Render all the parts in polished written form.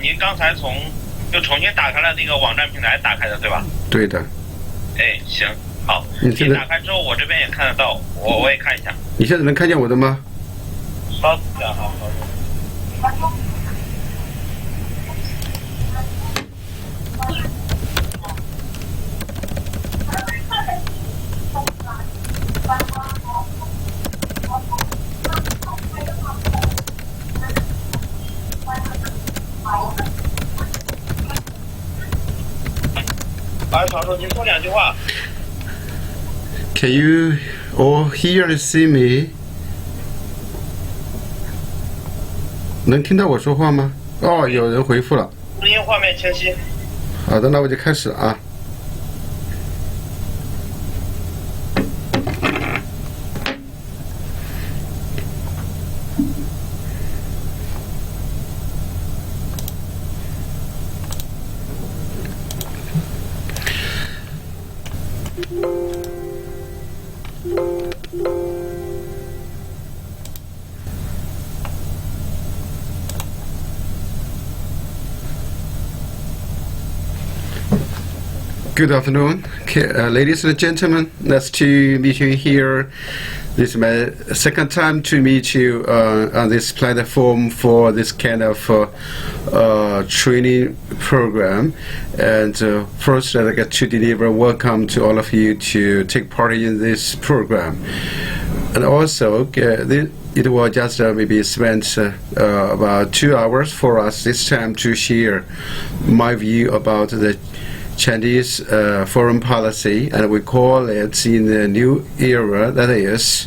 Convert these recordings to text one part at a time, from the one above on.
您刚才就重新打开了那个网站平台打开的，对吧？对的。哎，行，好。你打开之后，我这边也看得到，我也看一下。你现在能看见我的吗？稍等一下哈，常叔，您说2句话。Can you all hear and see me？ 能听到我说话吗？哦，有人回复了。声音画面清晰。好的，那我就开始了啊。Good afternoon, ladies and gentlemen. Nice to meet you here. This is my second time to meet you on this platform for this kind of training program. And first, I'd like to deliver welcome to all of you to take part in this program. And also, it will just maybe spend about 2 hours for us this time to share my view about the Chinese foreign policy, and we call it in the new era, that is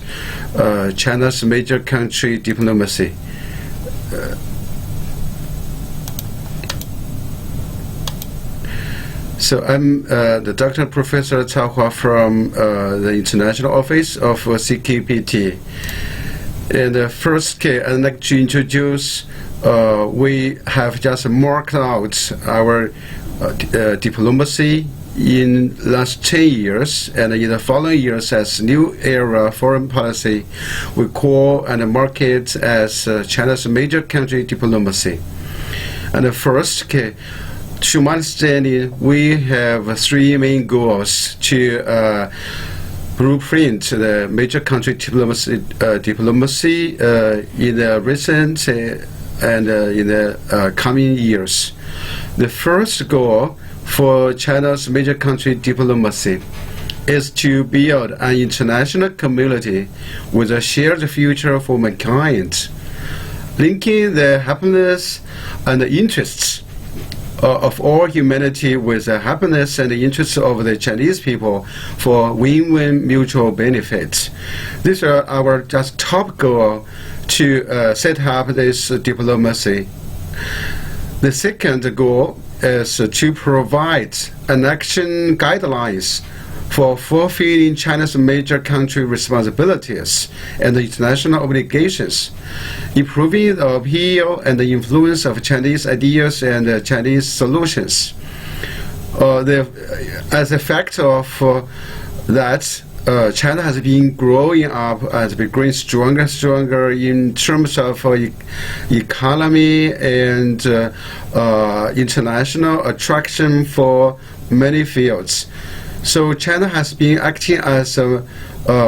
China's major country diplomacy. So I'm the Dr. Professor Cao Hua from the International Office of CKPT. And first, I'd like to introduce, we have just marked out our diplomacy in last 10 years, and in the following years as new era foreign policy, we call and mark it as China's major country diplomacy. And first, to my understanding, we have 3 main goals to blueprint the major country diplomacy, in the recent and in the coming years. The first goal for China's major country diplomacy is to build an international community with a shared future for mankind, linking the happiness and the interests of all humanity with the happiness and the interests of the Chinese people for win-win mutual benefits. These are our just top goal to set up this diplomacy. The second goal is to provide an action guidelines for fulfilling China's major country responsibilities and international obligations, improving the appeal and the influence of Chinese ideas and Chinese solutions. As a fact of that, China has been growing up and been growing stronger and stronger in terms of economy and international attraction for many fields. So China has been acting as a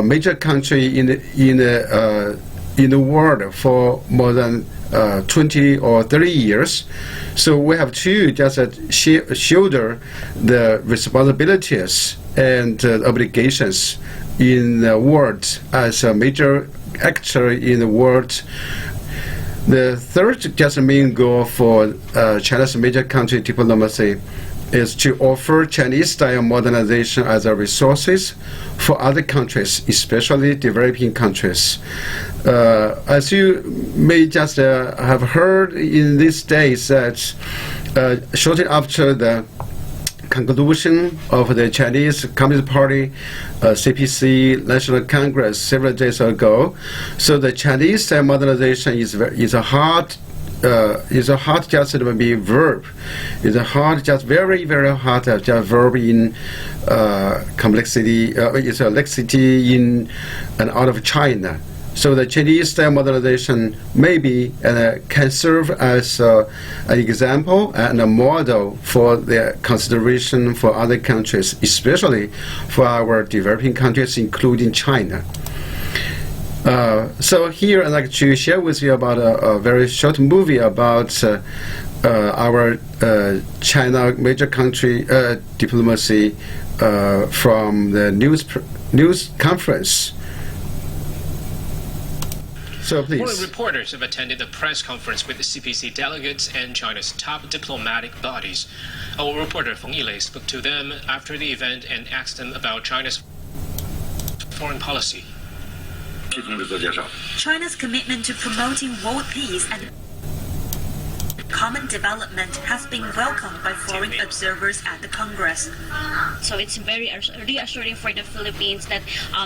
major country in the world for more than 20 or 30 years. So we have to just shoulder the responsibilities and obligations in the world as a major actor in the world. The third just main goal for China's major country diplomacy is to offer Chinese-style modernization as a resources for other countries, especially developing countries. As you may just have heard in these days, that shortly after the conclusion of the Chinese Communist Party CPC National Congress several days ago, so the Chinese modernization is a hard just maybe verb. It's a hard, just very, very hard just verb in complexity. It's a lexity in and out of China. So the Chinese-style modernization maybe can serve as an example and a model for the consideration for other countries, especially for our developing countries, including China. So here I'd like to share with you about a very short movie about our China major country diplomacy from the news conference. So please. Foreign reporters have attended a press conference with the CPC delegates and China's top diplomatic bodies. Our reporter Feng Yilei spoke to them after the event and asked them about China's foreign policy. China's commitment to promoting world peace and common development has been welcomed by foreign observers at the Congress. So it's very reassuring for the Philippines that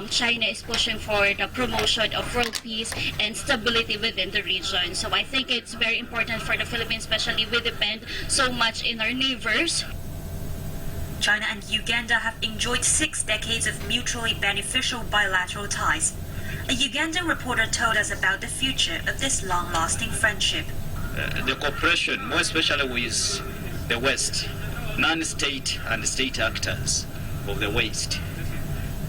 China is pushing for the promotion of world peace and stability within the region. So I think it's very important for the Philippines, especially we depend so much in our neighbors. China and Uganda have enjoyed 6 decades of mutually beneficial bilateral ties. A Ugandan reporter told us about the future of this long-lasting friendship. The cooperation, more especially with the West, non-state and state actors of the West,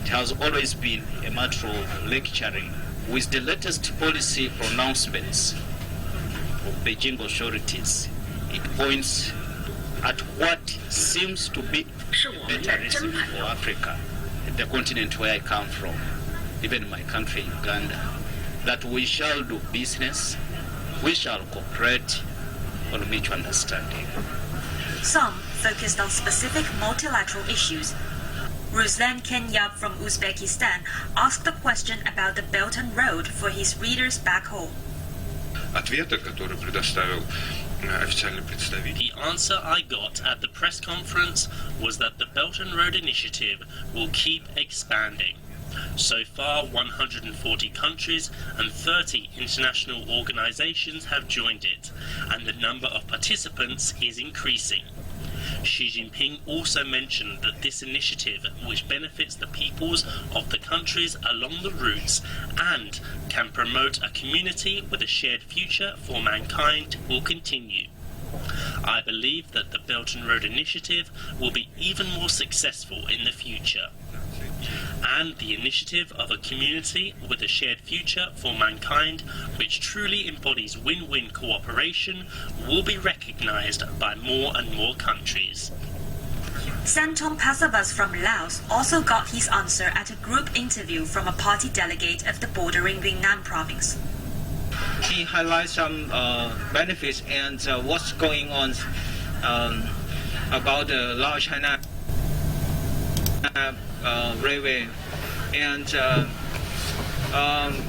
it has always been a matter of lecturing. With the latest policy pronouncements of Beijing authorities, it points at what seems to be a better recipe for Africa, the continent where I come from, even my country, Uganda, that we shall do business, we shall cooperate on mutual understanding. Some focused on specific multilateral issues. Ruslan Kenyab from Uzbekistan asked a question about the Belt and Road for his readers back home. The answer I got at the press conference was that the Belt and Road Initiative will keep expanding. So far, 140 countries and 30 international organizations have joined it, and the number of participants is increasing. Xi Jinping also mentioned that this initiative, which benefits the peoples of the countries along the routes and can promote a community with a shared future for mankind, will continue. I believe that the Belt and Road Initiative will be even more successful in the future. And the initiative of a community with a shared future for mankind, which truly embodies win-win cooperation, will be recognized by more and more countries. Santom Pasavas from Laos also got his answer at a group interview from a party delegate of the bordering Yunnan province. He highlights some benefits and what's going on about the Lao China railway, and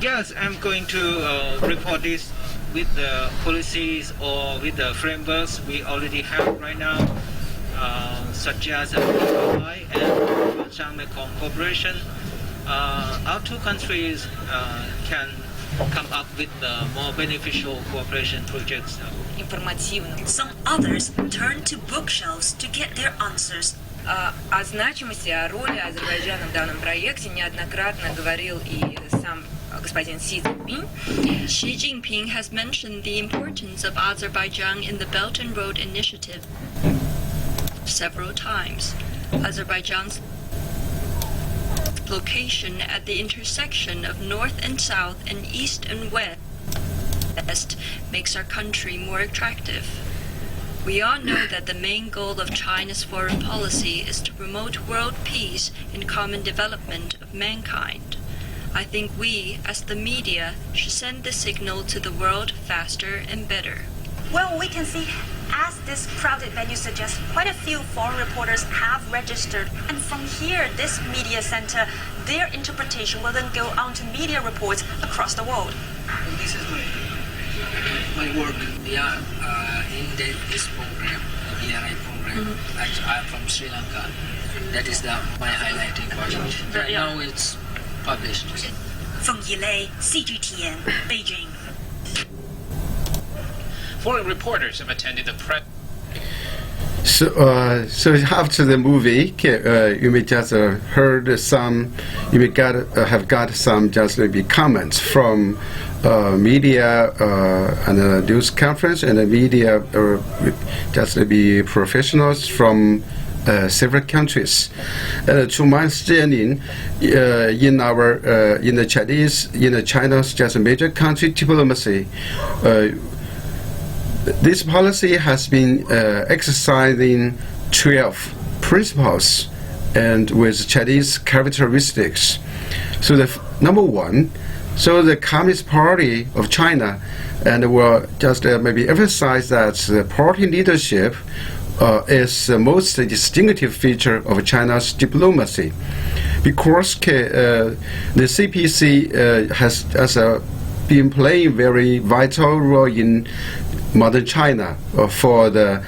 yes, I'm going to report this with the policies or with the frameworks we already have right now, such as C.I.A. and Shanghai Cooperation. Our two countries can come up with more beneficial cooperation projects. Some others turn to bookshelves to get their answers. О значимости, о роли Азербайджана в данном проекте неоднократно говорил и сам господин Xi Jinping. Xi Jinping has mentioned the importance of Azerbaijan in the Belt and Road Initiative several times. Azerbaijan's location at the intersection of north and south and east and west makes our country more attractive. We all know that the main goal of China's foreign policy is to promote world peace and common development of mankind. I think we, as the media, should send the signal to the world faster and better. Well, we can see, as this crowded venue suggests, quite a few foreign reporters have registered. And from here, this media center, their interpretation will then go on to media reports across the world. This is my work. Yeah, in this program, the BRI program, I'm from Sri Lanka. That is my highlighting part. Right now it's published. Feng Yilei, CGTN, Beijing. Foreign reporters have attended the press. So after the movie, you may just heard some, you may have got some just maybe comments from media and a news conference and the media just maybe professionals from several countries. To my understanding, in China's just major country diplomacy, this policy has been exercising 12 principles and with Chinese characteristics. So the number one, so the Communist Party of China and will just maybe emphasize that the party leadership is the most distinctive feature of China's diplomacy, because the CPC has been playing very vital role in modern China for the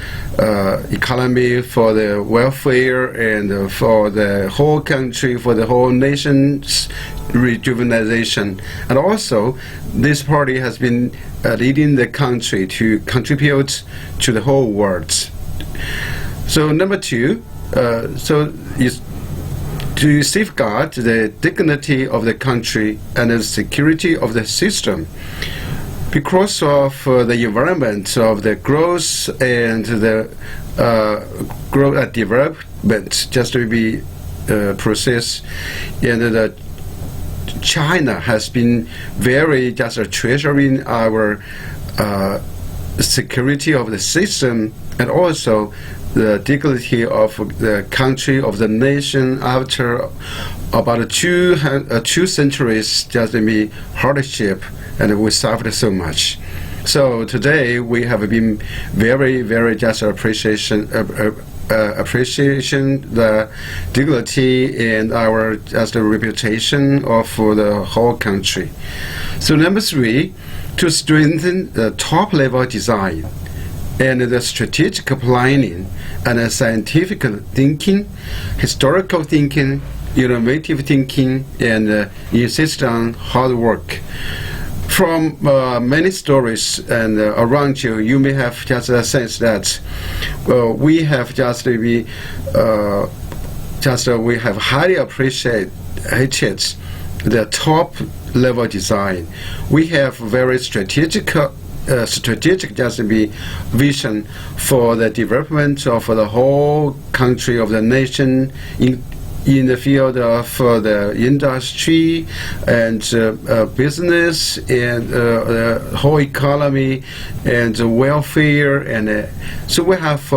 economy, for the welfare, and for the whole country, for the whole nation's rejuvenation. And also, this party has been leading the country to contribute to the whole world. So number two, is to safeguard the dignity of the country and the security of the system. Because of the environment of the growth and the growth development just to be processed, and China has been very just treasuring our security of the system and also the dignity of the country, of the nation after about 2 centuries just be hardship, and we suffered so much. So today we have been very, very just appreciation the dignity and our just reputation of the whole country. So number three, to strengthen the top level design and the strategic planning and scientific thinking, historical thinking, innovative thinking, and insist on hard work. From many stories and around you, you may have just a sense that we have we have highly appreciated the top level design. We have very strategic just vision for the development of the whole country, of the nation, in the field of the industry and business and the whole economy and welfare, and so we have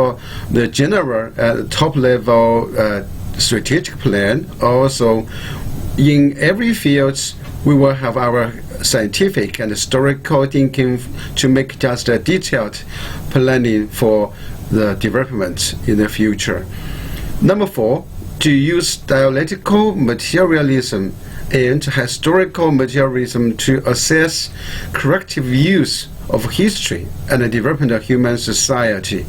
the general top level strategic plan. Also, in every field, we will have our scientific and historical thinking to make just a detailed planning for the development in the future. Number four, to use dialectical materialism and historical materialism to assess corrective use of history and the development of human society.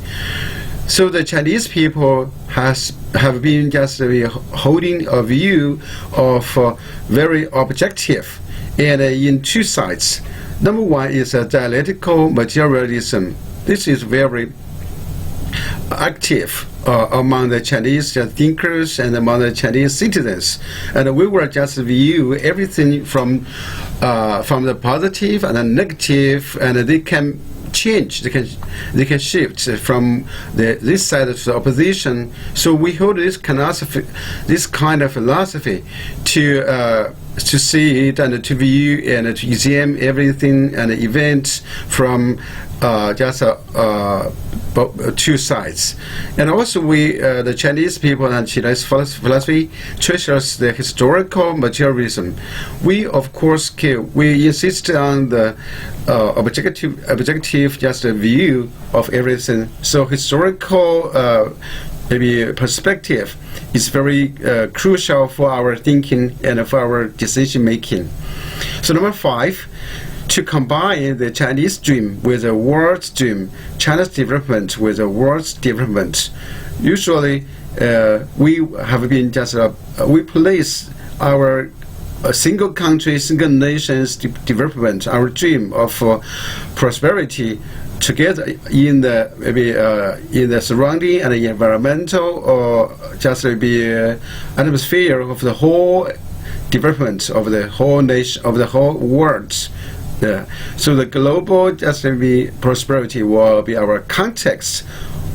So the Chinese people have been just holding a view of very objective and in two sides. Number one is dialectical materialism. This is very active among the Chinese thinkers and among the Chinese citizens, and we will just view everything from the positive and the negative, and they can change, they can shift from this side of the opposition. So we hold this kind of philosophy to see it and to view and to examine everything and events from just two sides. And also the Chinese people and Chinese philosophy treasures the historical materialism. We of course we insist on the objective just a view of everything. So historical maybe perspective is very crucial for our thinking and for our decision making. So number five, to combine the Chinese dream with the world's dream, China's development with the world's development. Usually, we have been just we place our single country, single nation's development, our dream of prosperity, together in the maybe in the surrounding and the environmental or just maybe atmosphere of the whole development of the whole nation of the whole world. Yeah. So the global just maybe prosperity will be our context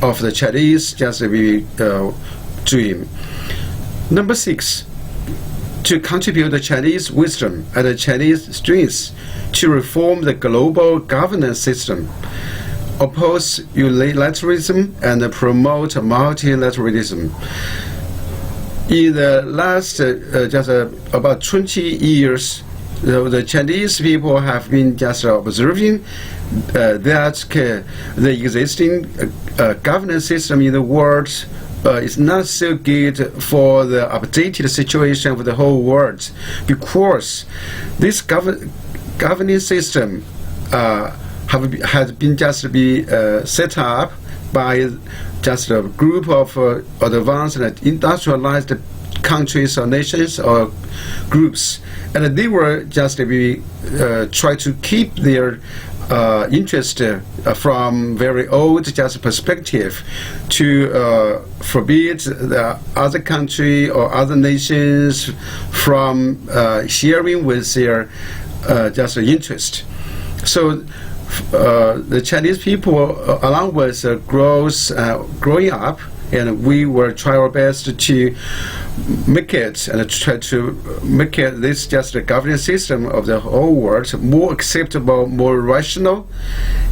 of the Chinese just maybe dream. Number 6, to contribute the Chinese wisdom and the Chinese strengths to reform the global governance system, oppose unilateralism and promote multilateralism. In the last just about 20 years, the Chinese people have been just observing that the existing governance system in the world is not so good for the updated situation of the whole world, because this governing system has been just be set up by just a group of advanced and industrialized countries or nations or groups, and they were just be try to keep their interest from very old just perspective to forbid the other country or other nations from sharing with their just interest. So the Chinese people, along with growing up, and we will try our best to make it and try to make it this just the governance system of the whole world more acceptable, more rational.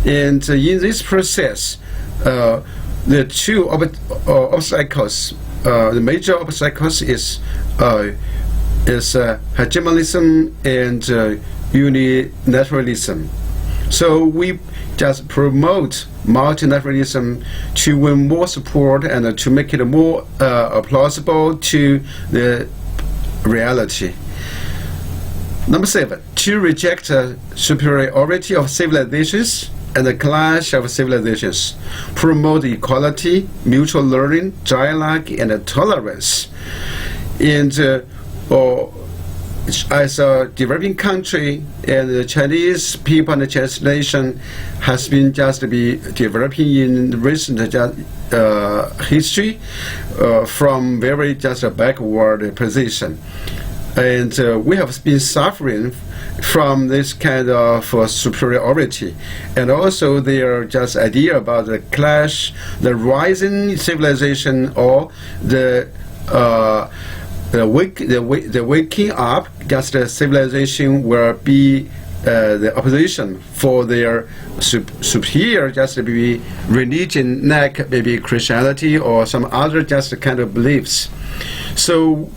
And in this process, the two obstacles, the major obstacles is hegemonism and unilateralism. So we just promote multilateralism to win more support and to make it more plausible to the reality. Number 7, to reject superiority of civilizations and the clash of civilizations, promote equality, mutual learning, dialogue, and tolerance. And as a developing country, and the Chinese people and the Chinese nation has been just be developing in recent history from very just a backward position, and we have been suffering from this kind of superiority, and also their just idea about the clash, the rising civilization, or the waking up, just the civilization will be the opposition for their superior just be religion, like maybe Christianity or some other just kind of beliefs. So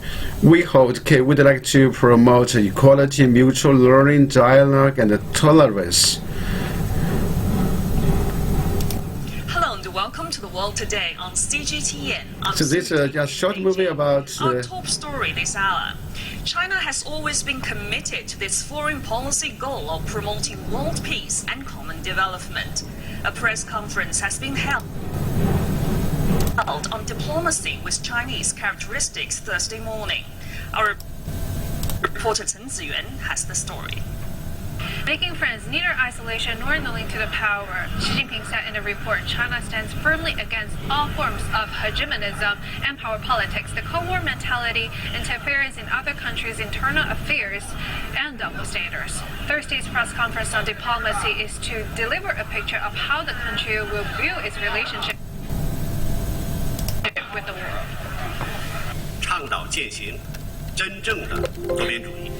we would like to promote equality, mutual learning, dialogue, and tolerance. Welcome to the world today on CGTN. So this is just short movie about our top story this hour. China has always been committed to this foreign policy goal of promoting world peace and common development. A press conference has been held on diplomacy with Chinese characteristics Thursday morning. Our reporter Chen Ziyuan has the story. Making friends, neither isolation nor kneeling to the power. Xi Jinping said in the report, China stands firmly against all forms of hegemonism and power politics, the Cold War mentality, interference in other countries' internal affairs, and double standards. Thursday's press conference on diplomacy is to deliver a picture of how the country will view its relationship with the world. 倡导践行真正的多边主义。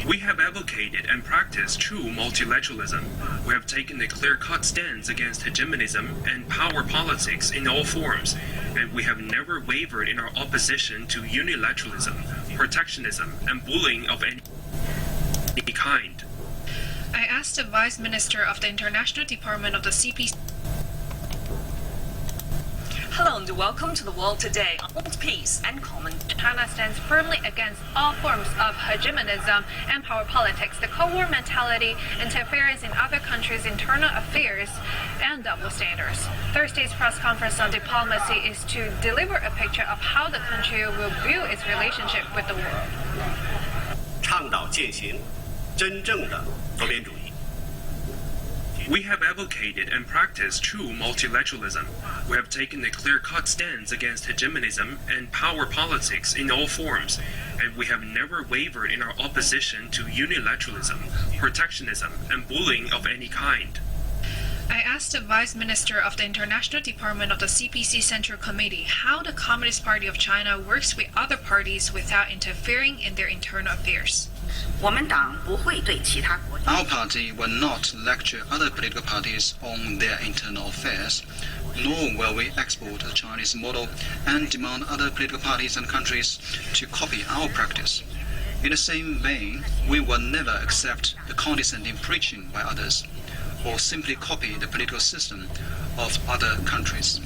We have advocated and practiced true multilateralism. We have taken a clear-cut stance against hegemonism and power politics in all forms, and we have never wavered in our opposition to unilateralism, protectionism, and bullying of any kind. I asked the Vice Minister of the International Department of the CPC. Hello and welcome to the world today on world peace and common. China stands firmly against all forms of hegemonism and power politics, the Cold War mentality, interference in other countries' internal affairs, and double standards. Thursday's press conference on diplomacy is to deliver a picture of how the country will view its relationship with the world. 倡导践行真正的多边主义。We have advocated and practiced true multilateralism. We have taken a clear-cut stance against hegemonism and power politics in all forms, and we have never wavered in our opposition to unilateralism, protectionism, and bullying of any kind. I asked the Vice Minister of the International Department of the CPC Central Committee how the Communist Party of China works with other parties without interfering in their internal affairs. Our party will not lecture other political parties on their internal affairs, nor will we export the Chinese model and demand other political parties and countries to copy our practice. In the same vein, we will never accept the condescending preaching by others, or simply copy the political system of other countries.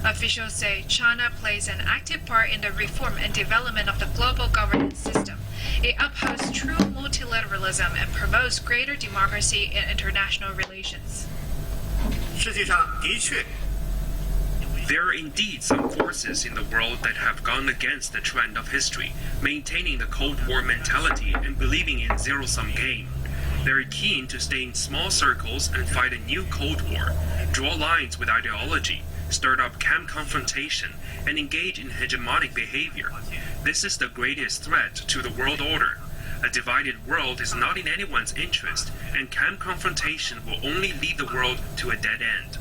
Officials say China plays an active part in the reform and development of the global governance system. It upholds true multilateralism and promotes greater democracy in international relations. There are indeed some forces in the world that have gone against the trend of history, maintaining the Cold War mentality and believing in zero-sum game. They are keen to stay in small circles and fight a new Cold War, draw lines with ideology, start up camp confrontation, and engage in hegemonic behavior. This is the greatest threat to the world order. A divided world is not in anyone's interest, and camp confrontation will only lead the world to a dead end.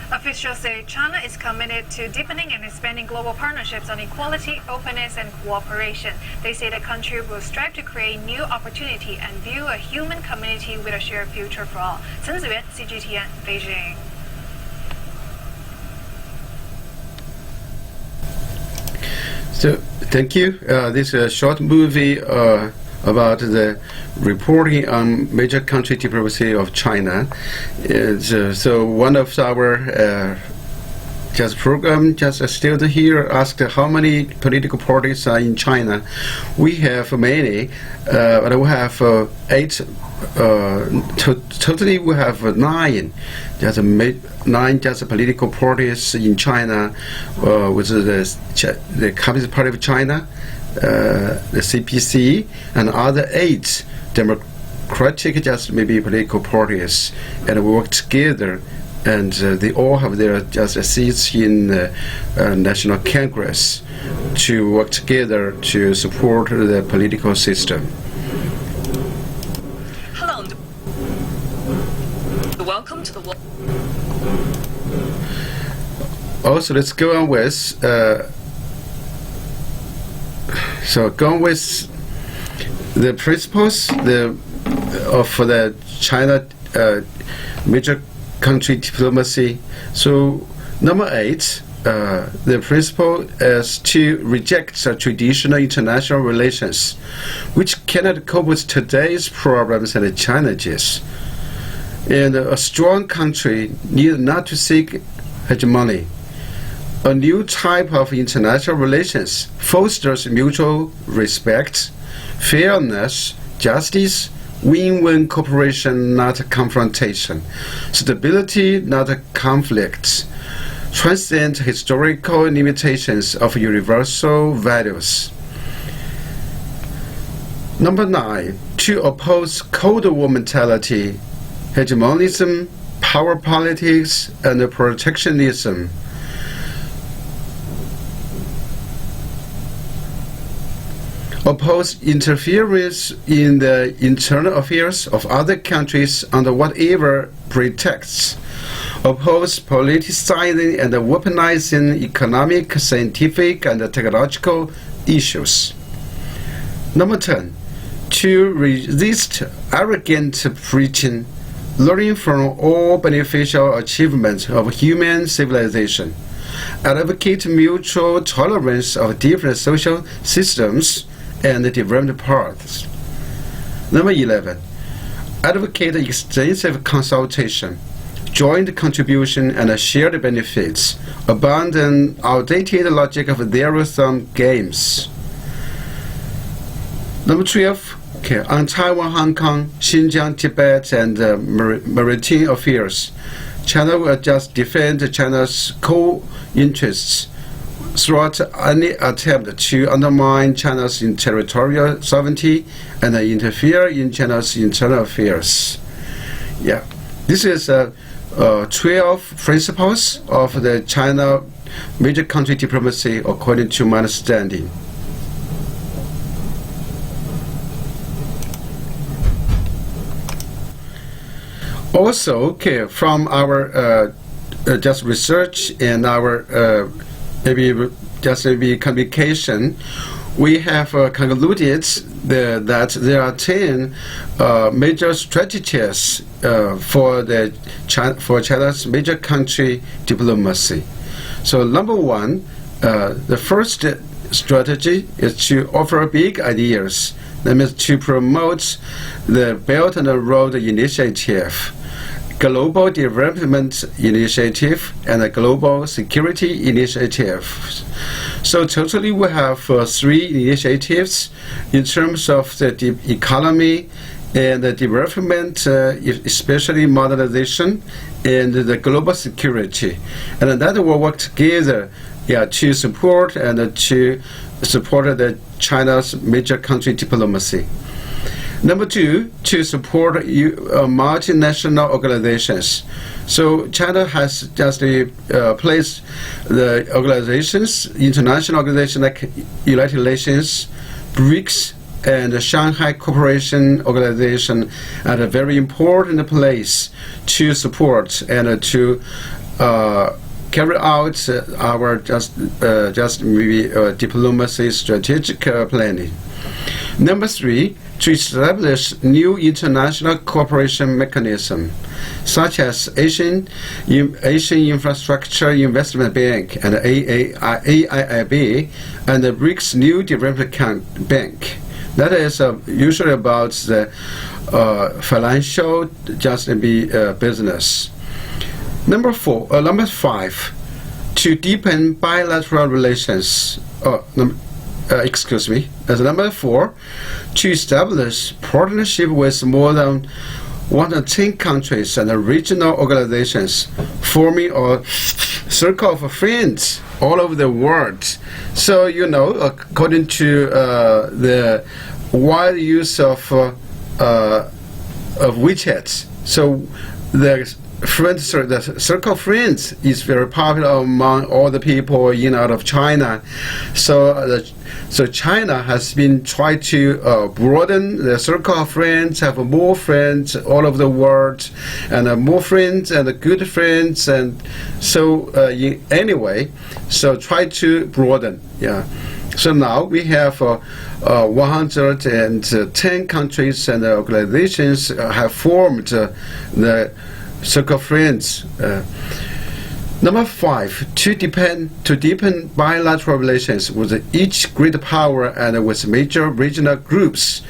Officials say China is committed to deepening and expanding global partnerships on equality, openness, and cooperation. They say the country will strive to create new opportunity and view a human community with a shared future for all. Chen Ziyuan, CGTN, Beijing. So, thank you. This is a short movie about the reporting on major country diplomacy of China. So one of our just program, just a student here asked how many political parties are in China. We have many, but we have 8. Totally, we have 9. Just 9 just political parties in China, with the Communist Party of China, the CPC, and other 8 democratic just maybe political parties, and we work together, and they all have their just seats in National Congress to work together to support the political system. Hello, welcome to the world. Also, let's go on with the principles for the China major country diplomacy. So number 8, the principle is to reject traditional international relations, which cannot cope with today's problems and challenges. And a strong country needs not to seek hegemony. A new type of international relations fosters mutual respect, fairness, justice, win-win cooperation, not confrontation, stability, not conflict, transcend historical limitations of universal values. Number 9, to oppose Cold War mentality, hegemonism, power politics, and protectionism. Oppose interference in the internal affairs of other countries under whatever pretexts. Oppose politicizing and weaponizing economic, scientific, and technological issues. Number 10, to resist arrogant preaching, learning from all beneficial achievements of human civilization. Advocate mutual tolerance of different social systems and development paths. Number 11, advocate extensive consultation, joint contribution, and shared benefits. Abandon outdated logic of zero-sum games. Number 12, on Taiwan, Hong Kong, Xinjiang, Tibet, and maritime affairs, China will just defend China's core interests throughout any attempt to undermine China's territorial sovereignty and interfere in China's internal affairs. Yeah. This is 12 principles of the China major country diplomacy according to my understanding. Also, okay, from our just research and our maybe communication, we have concluded that there are 10 major strategies for China's major country diplomacy. So number one, the first strategy is to offer big ideas. That means to promote the Belt and Road Initiative, Global Development Initiative, and the Global Security Initiative. So totally we have 3 initiatives in terms of the economy and the development, especially modernization and the global security. And that will work together to support the China's major country diplomacy. Number 2, to support multinational organizations. So China has just placed the organizations, international organizations like United Nations, BRICS, and the Shanghai Cooperation Organization at a very important place to support and to carry out our diplomacy strategic planning. Number 3, to establish new international cooperation mechanism, such as Asian Infrastructure Investment Bank and AIIB, and the BRICS New Development Bank. That is usually about the financial business. Number 5, to deepen bilateral relations. As number 4, to establish partnership with more than 110 countries and regional organizations, forming a circle of friends all over the world. So, according to the wide use of WeChat, so the circle of friends is very popular among all the people in and out of China. So China has been trying to broaden the circle of friends, have more friends all over the world, and more friends and good friends, and so anyway, so try to broaden. So now we have 110 countries and organizations have formed the circle of friends. Number 5, to deepen bilateral relations with each great power and with major regional groups.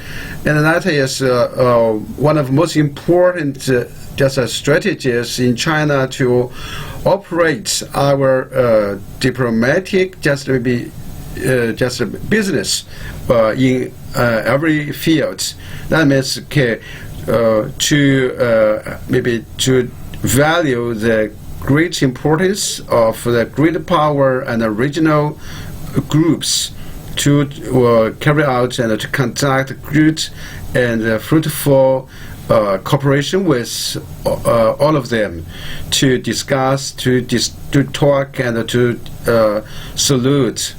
And that is one of the most important strategies in China to operate our diplomatic business in every field. That means to value the great importance of the great power and the regional groups to carry out and to conduct good and fruitful cooperation with all of them, to discuss, to talk, and to salute.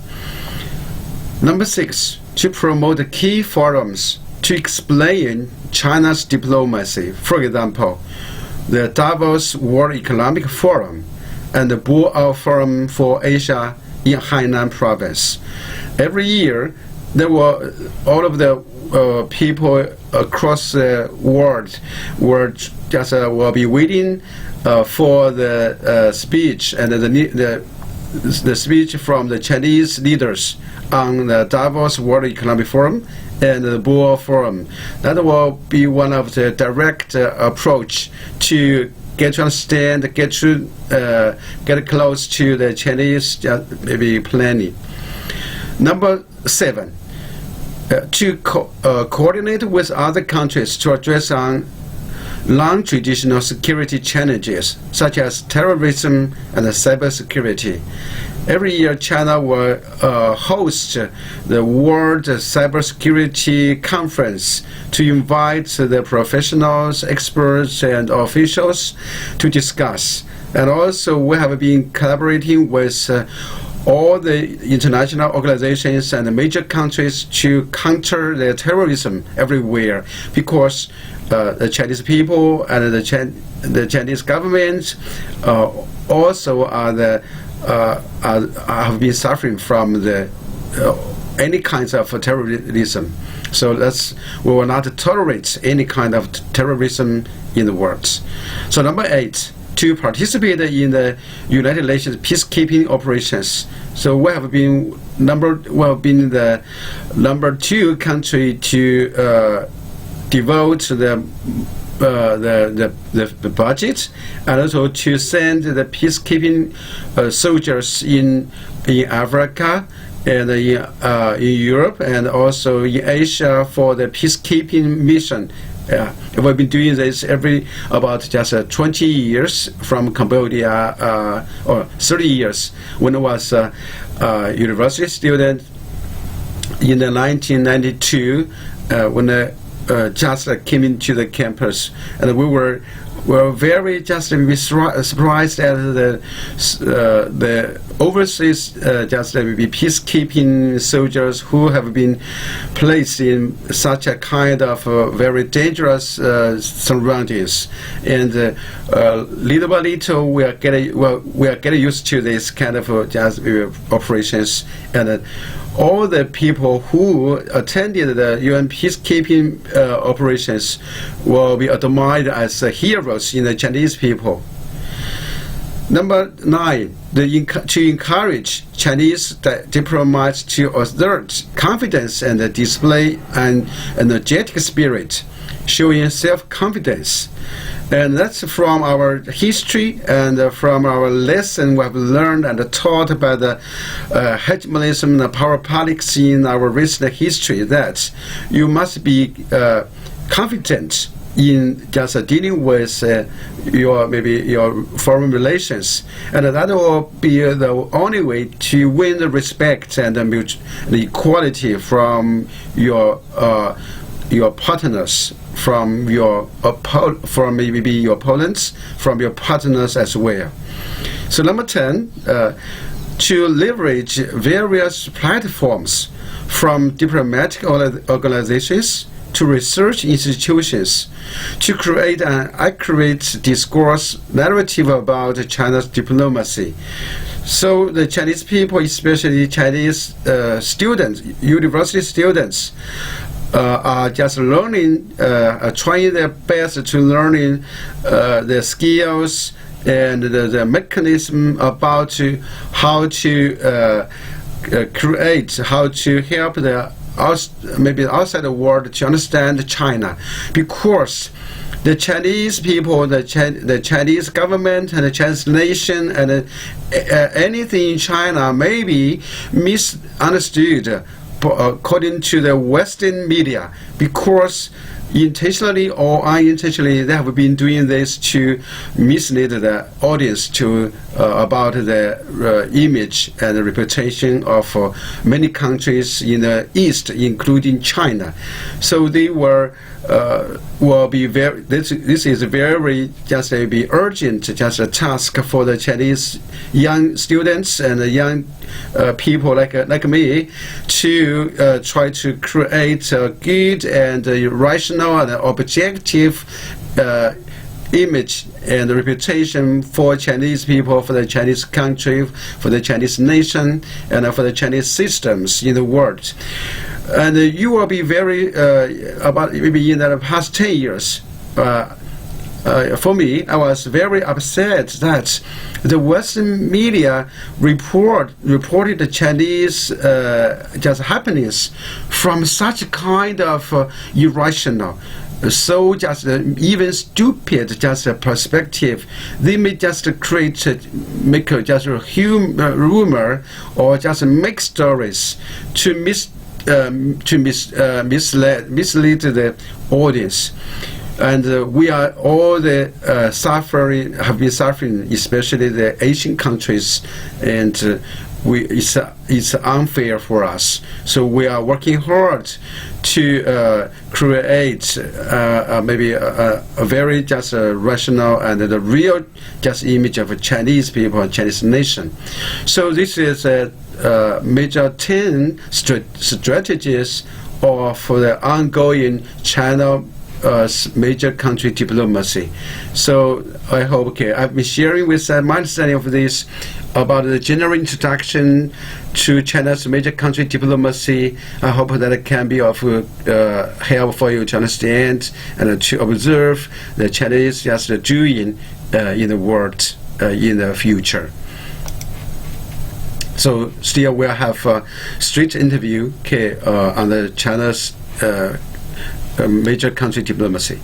Number 6, to promote key forums to explain China's diplomacy. For example, the Davos World Economic Forum and the Postal Forum for Asia in Hainan province. Every year, there were all of the people across the world will be waiting for the speech and the speech from the Chinese leaders on the Davos World Economic Forum and the Postal Forum. That will be one of the direct approach to get to understand, get close to the Chinese maybe planning. Number 7, to coordinate with other countries to address on non-traditional security challenges, such as terrorism and cybersecurity. Every year, China will host the World Cybersecurity Conference to invite the professionals, experts, and officials to discuss. And also, we have been collaborating with all the international organizations and the major countries to counter the terrorism everywhere, because the Chinese people and the Chinese government also have been suffering from the any kinds of terrorism. So we will not tolerate any kind of terrorism in the world. So number 8, to participate in the United Nations peacekeeping operations. So we have been the number 2 country to devote the budget, and also to send the peacekeeping soldiers in Africa and in Europe and also in Asia for the peacekeeping mission. We've been doing this about just 20 years from Cambodia, or 30 years when I was a university student in the 1992 when I just came into the campus, and we were very just surprised at the overseas peacekeeping soldiers who have been placed in such a kind of very dangerous surroundings, and little by little we are getting used to this kind of operations, and all the people who attended the UN peacekeeping operations will be admired as heroes in the Chinese people. Number 9, to encourage Chinese diplomats to assert confidence and display an energetic spirit, showing self-confidence. And that's from our history and from our lesson we have learned and taught about the hegemonism and power politics in our recent history, that you must be confident in just dealing with your foreign relations, and that will be the only way to win the respect and the equality from your partners, from maybe your opponents, from your partners as well. So number 10, to leverage various platforms from diplomatic organizations to research institutions to create an accurate discourse narrative about China's diplomacy. So the Chinese people, especially Chinese students, university students, are just learning, trying their best to learning the skills and the mechanism about how to create, how to help maybe outside the world to understand China, because the Chinese people, the Chinese government and the Chinese nation and anything in China may be misunderstood according to the Western media, because intentionally or unintentionally they have been doing this to mislead the audience about the image and the reputation of many countries in the East, including China. So they will be very. This is very be urgent, just a task for the Chinese young students and young people like me to try to create a good and rational and objective image and reputation for Chinese people, for the Chinese country, for the Chinese nation, and for the Chinese systems in the world. And you will be very about maybe in the past 10 years. For me, I was very upset that the Western media reported the Chinese just happenings from such a kind of irrational, so just even stupid perspective. They may just make just a rumor or just make stories to mislead the audience. And we are all the have been suffering, especially the Asian countries, and it's unfair for us. So we are working hard to create maybe a very just rational and the real just image of a Chinese people and Chinese nation. So this is a major 10 strategies for the ongoing China major country diplomacy. So I hope, I've been sharing with my understanding of this about the general introduction to China's major country diplomacy. I hope that it can be of help for you to understand and to observe the Chinese just doing in the world in the future. So still we'll have a strict interview on the China's major country diplomacy.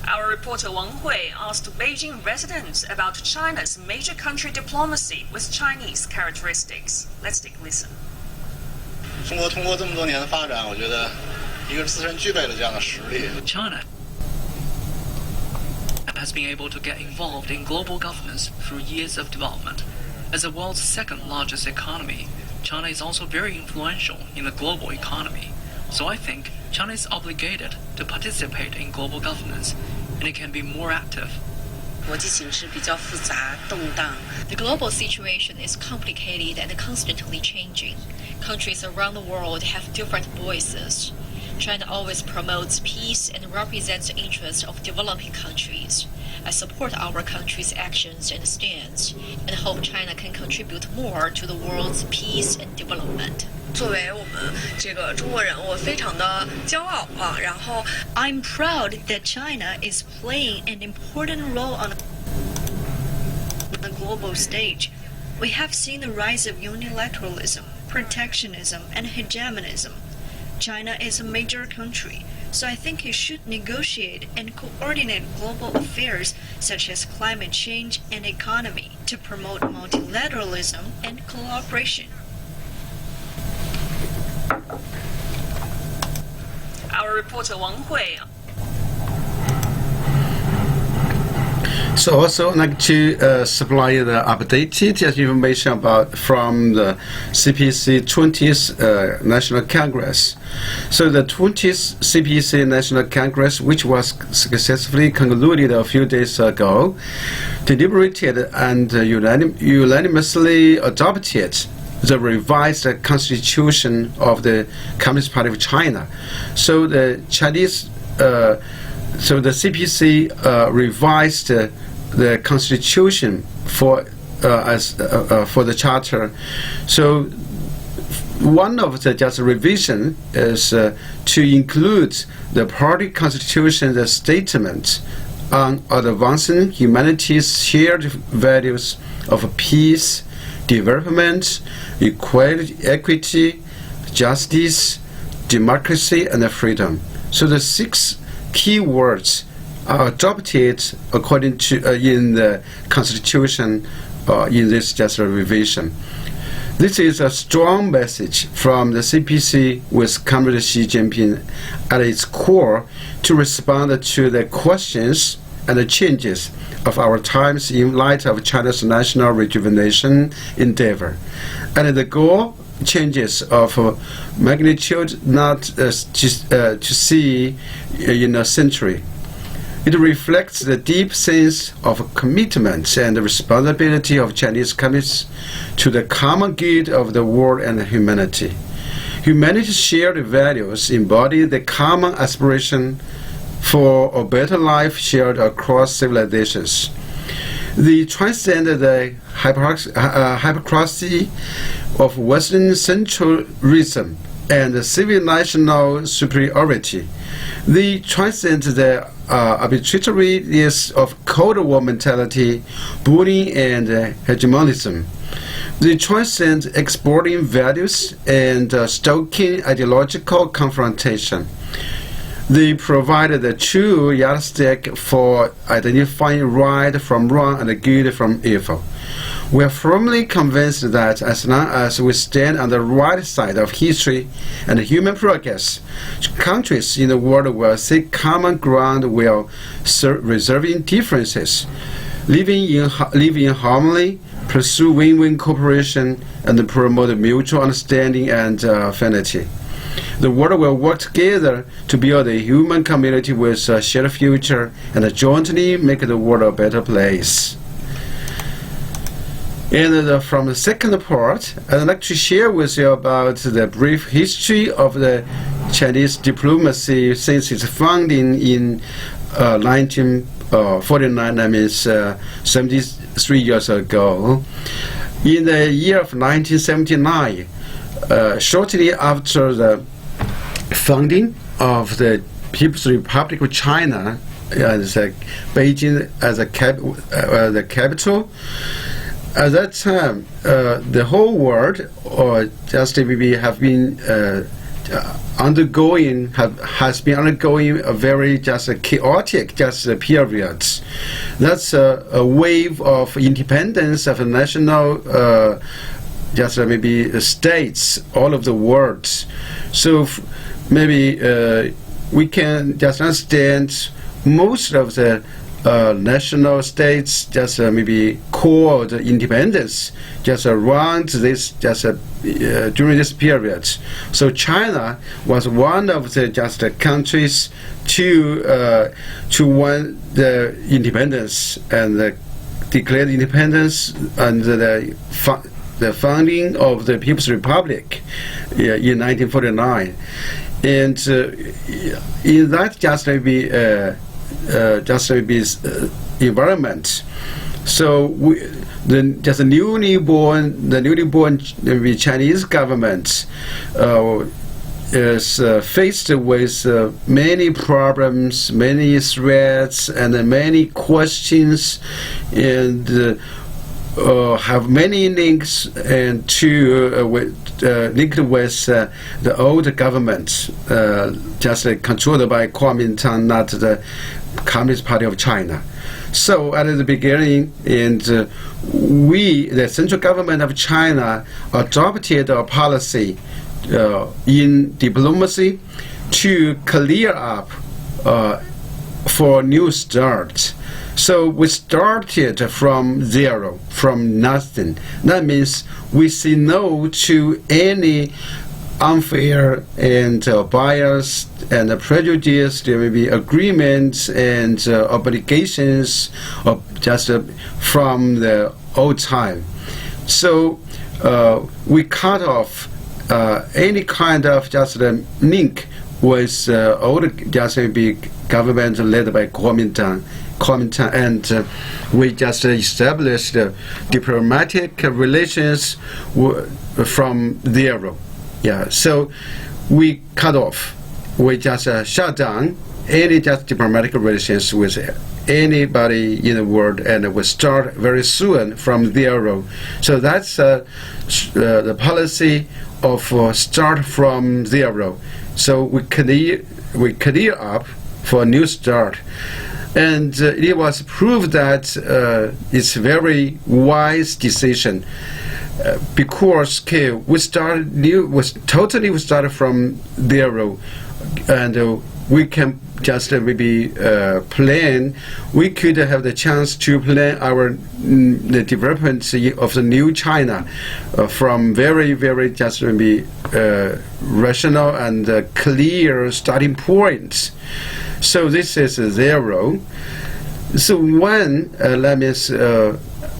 Our reporter Wang Hui asked Beijing residents about China's major country diplomacy with Chinese characteristics. Let's take a listen. 中国通过这么多年的发展，我觉得一个是自身具备了这样的实力。 China has been able to get involved in global governance through years of development. As the world's second largest economy, China is also very influential in the global economy. So I think China is obligated to participate in global governance, and it can be more active. The global situation is complicated and constantly changing. Countries around the world have different voices. China always promotes peace and represents the interests of developing countries. I support our country's actions and stance, and hope China can contribute more to the world's peace and development. 作为我们这个中国人，我非常的骄傲啊。然后 I'm proud that China is playing an important role on the global stage. We have seen the rise of unilateralism, protectionism, and hegemonism. China is a major country, so I think it should negotiate and coordinate global affairs such as climate change and economy to promote multilateralism and cooperation. Our reporter Wang Hui. So also I'd like to supply the updated information about from the CPC 20th National Congress. So the 20th CPC National Congress, which was successfully concluded a few days ago, deliberated and unanimously adopted the revised constitution of the Communist Party of China. So the Chinese, so the CPC revised the constitution for the charter. So one of the just revision is to include the party constitution, the statement on advancing humanity's shared values of peace, development, equity, justice, democracy, and freedom. So the 6 key words are adopted according to in the constitution in this just revision. This is a strong message from the CPC with Comrade Xi Jinping at its core to respond to the questions and the changes of our times in light of China's national rejuvenation endeavor. And the goal changes of magnitude not to see in a century. It reflects the deep sense of commitment and responsibility of Chinese communists to the common good of the world and humanity. Humanity's shared values embody the common aspiration for a better life shared across civilizations. They transcend the hypocrisy of Western centralism and civil national superiority. They transcend the arbitrariness of Cold War mentality, bullying, and hegemonism. They transcend exporting values and stoking ideological confrontation. they provided the true yardstick for identifying right from wrong and good from evil. We are firmly convinced that as long as we stand on the right side of history and human progress, countries in the world will seek common ground while resolving differences, live in harmony, pursue win-win cooperation, and promote mutual understanding and affinity. The world will work together to build a human community with a shared future and jointly make the world a better place. And from the second part, I'd like to share with you about the brief history of the Chinese diplomacy since its founding in 1949, that means 73 years ago. In the year of 1979, shortly after the founding of the People's Republic of China, as Beijing as the capital, at that time, the whole world, or just maybe, have been has been undergoing a very chaotic period. That's a wave of independence of national maybe states all over the world. So maybe we can just understand most of the national states maybe called independence around this during this period. So China was one of the countries to win the independence and declared independence under the founding of the People's Republic in 1949, and in that environment. So the newly born Chinese government is faced with many problems, many threats, and many questions, and have many links and linked with the old government, controlled by Kuomintang, not the Communist Party of China. So at the beginning, the central government of China adopted a policy in diplomacy to clear up for a new start. So we started from zero, from nothing. That means we say no to any unfair and biased and prejudiced maybe agreements and obligations of from the old time. So we cut off any kind of link with old maybe government led by Kuomintang, and we established diplomatic relations from zero. Yeah, so we cut off, we shut down any diplomatic relations with anybody in the world, and we start very soon from zero. So that's the policy of start from zero. So we clear up for a new start. And it was proved that it's a very wise decision because we started from zero, and we can maybe plan. We could have the chance to plan the development of the new China from very maybe rational and clear starting points. So this is zero. So when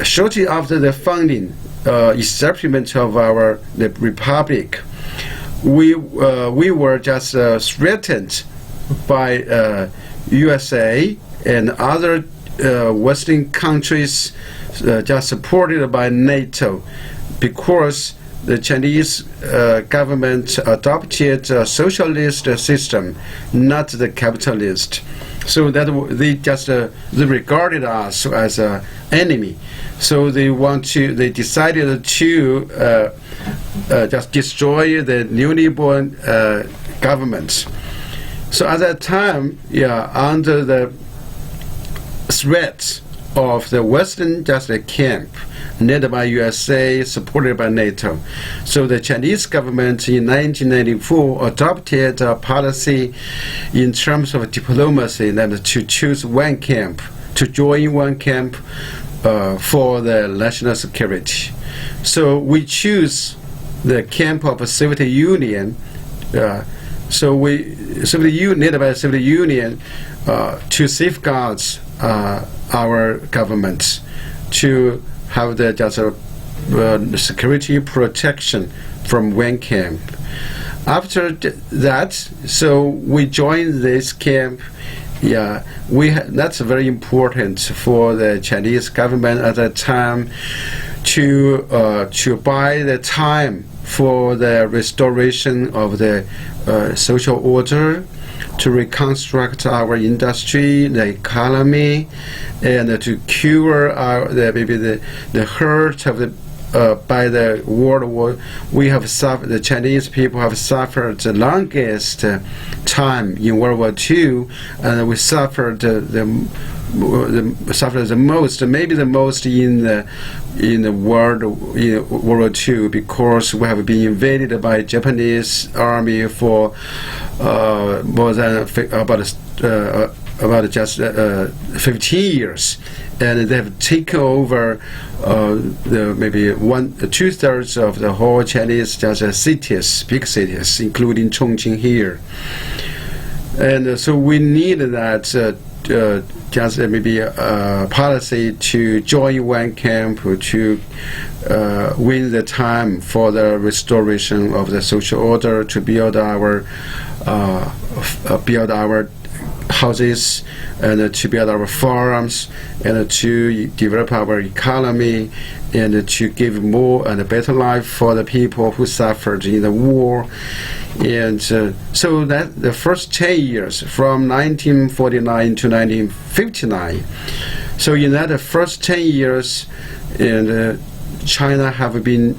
shortly after the founding, establishment of the republic, we were threatened by USA and other Western countries, supported by NATO, because the Chinese government adopted a socialist system, not the capitalist. So that they regarded us as an enemy. So they decided to destroy the newly born government. So at that time, under the threat of the Western camp, led by USA, supported by NATO. So the Chinese government in 1994 adopted a policy in terms of diplomacy that to choose one camp, to join one camp for the national security. So we choose the camp of Soviet Union. Led by the Soviet Union to safeguard our government, to have the security protection from one camp. After that, so we joined this camp. That's very important for the Chinese government at that time to buy the time for the restoration of the social order, to reconstruct our industry, the economy, and to cure the hurt of the by the World War. We have suffered. The Chinese people have suffered the longest time in World War II, and we suffered the most, maybe the most in the world in World War II, because we have been invaded by Japanese army for more than about just 15 years, and they have taken over maybe 2/3 of the whole Chinese cities, big cities, including Chongqing here. And so we need that maybe a policy to join one camp, to win the time for the restoration of the social order, to build our houses, and to build our farms, and to develop our economy, and to give more and a better life for the people who suffered in the war. And so that the first 10 years, from 1949 to 1959, so in that first 10 years, and China have been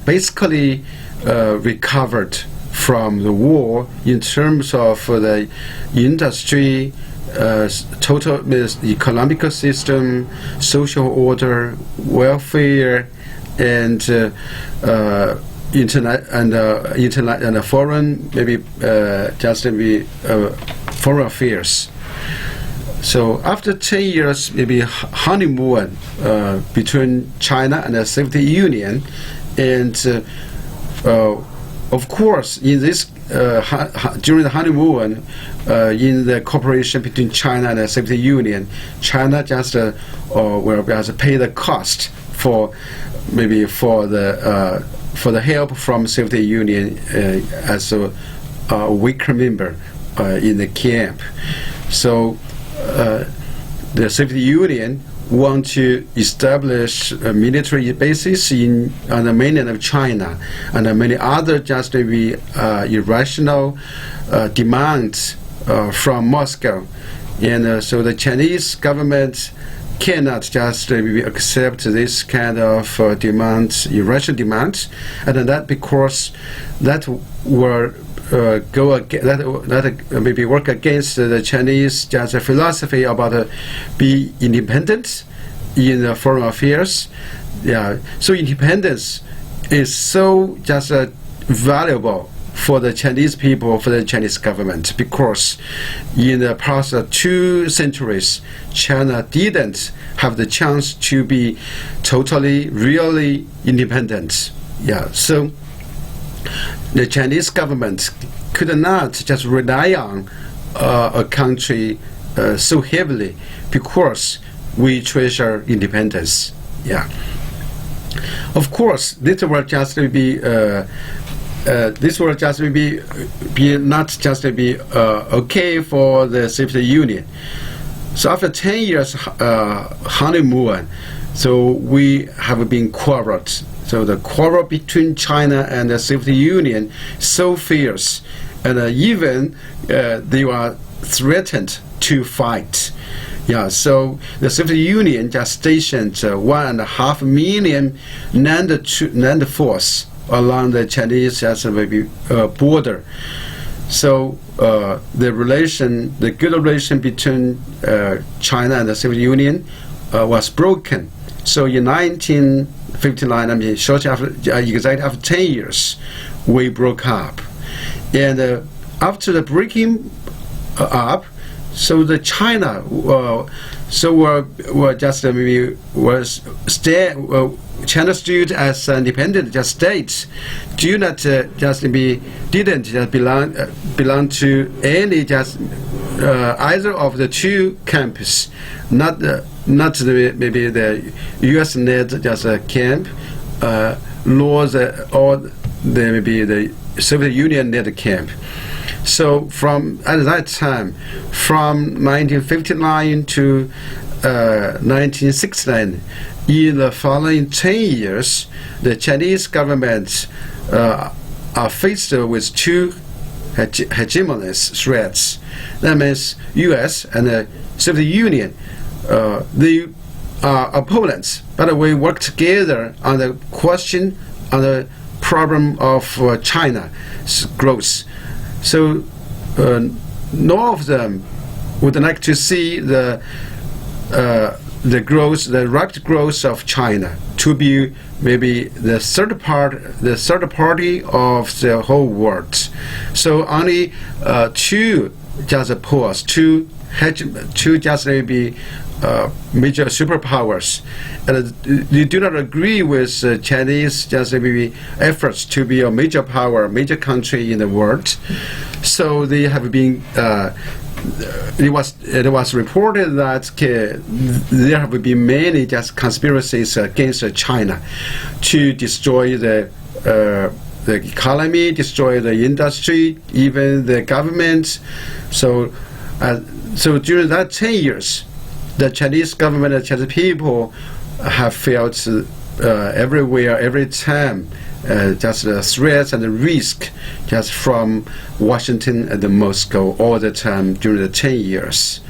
basically recovered from the war in terms of the industry, total economical system, social order, welfare, and foreign, maybe foreign affairs. So after 10 years, maybe honeymoon between China and the Soviet Union, and of course, in this during the honeymoon, in the cooperation between China and the Soviet Union, China just will pay the cost for the help from Soviet Union as a weaker member in the camp. So the Soviet Union want to establish military bases on the mainland of China, and many other irrational demands from Moscow. And so the Chinese government cannot just accept this kind of demands, irrational demands, and that because that will maybe work against the Chinese philosophy about be independent in foreign affairs. So independence is so valuable for the Chinese people, for the Chinese government, because in the past 2 centuries, China didn't have the chance to be totally, really independent. So the Chinese government could not just rely on a country so heavily, because we treasure independence. Of course, this will just be not just be okay for the Soviet Union. So after 10 years honeymoon, so we have been quarreled. So the quarrel between China and the Soviet Union so fierce, and even they were threatened to fight. So the Soviet Union just stationed 1.5 million land force along the Chinese border. So the good relation between China and the Soviet Union was broken. So in 1959, I mean, shortly after, exactly after 10 years, we broke up. And after the breaking up, so the China, just maybe China stood as an independent state, do not didn't just belong to any either of the two camps, not maybe the U.S.-led camp, nor maybe the Soviet Union-led camp. So at that time, from 1959 to 1969, in the following 10 years, the Chinese government are faced with two hegemonic threats. That means U.S. and the Soviet Union. They are opponents, but we work together on the question, on the problem of China's growth. So none of them would like to see the rapid growth of China to be maybe the third party of the whole world. So only two poles, two maybe major superpowers, and they do not agree with Chinese maybe efforts to be a major power, major country in the world. So they have been. It was reported that there have been many conspiracies against China to destroy the economy, destroy the industry, even the government. So during that 10 years, the Chinese government and Chinese people have felt everywhere, every time, just the threats and the risk just from Washington and Moscow all the time during the 10 years.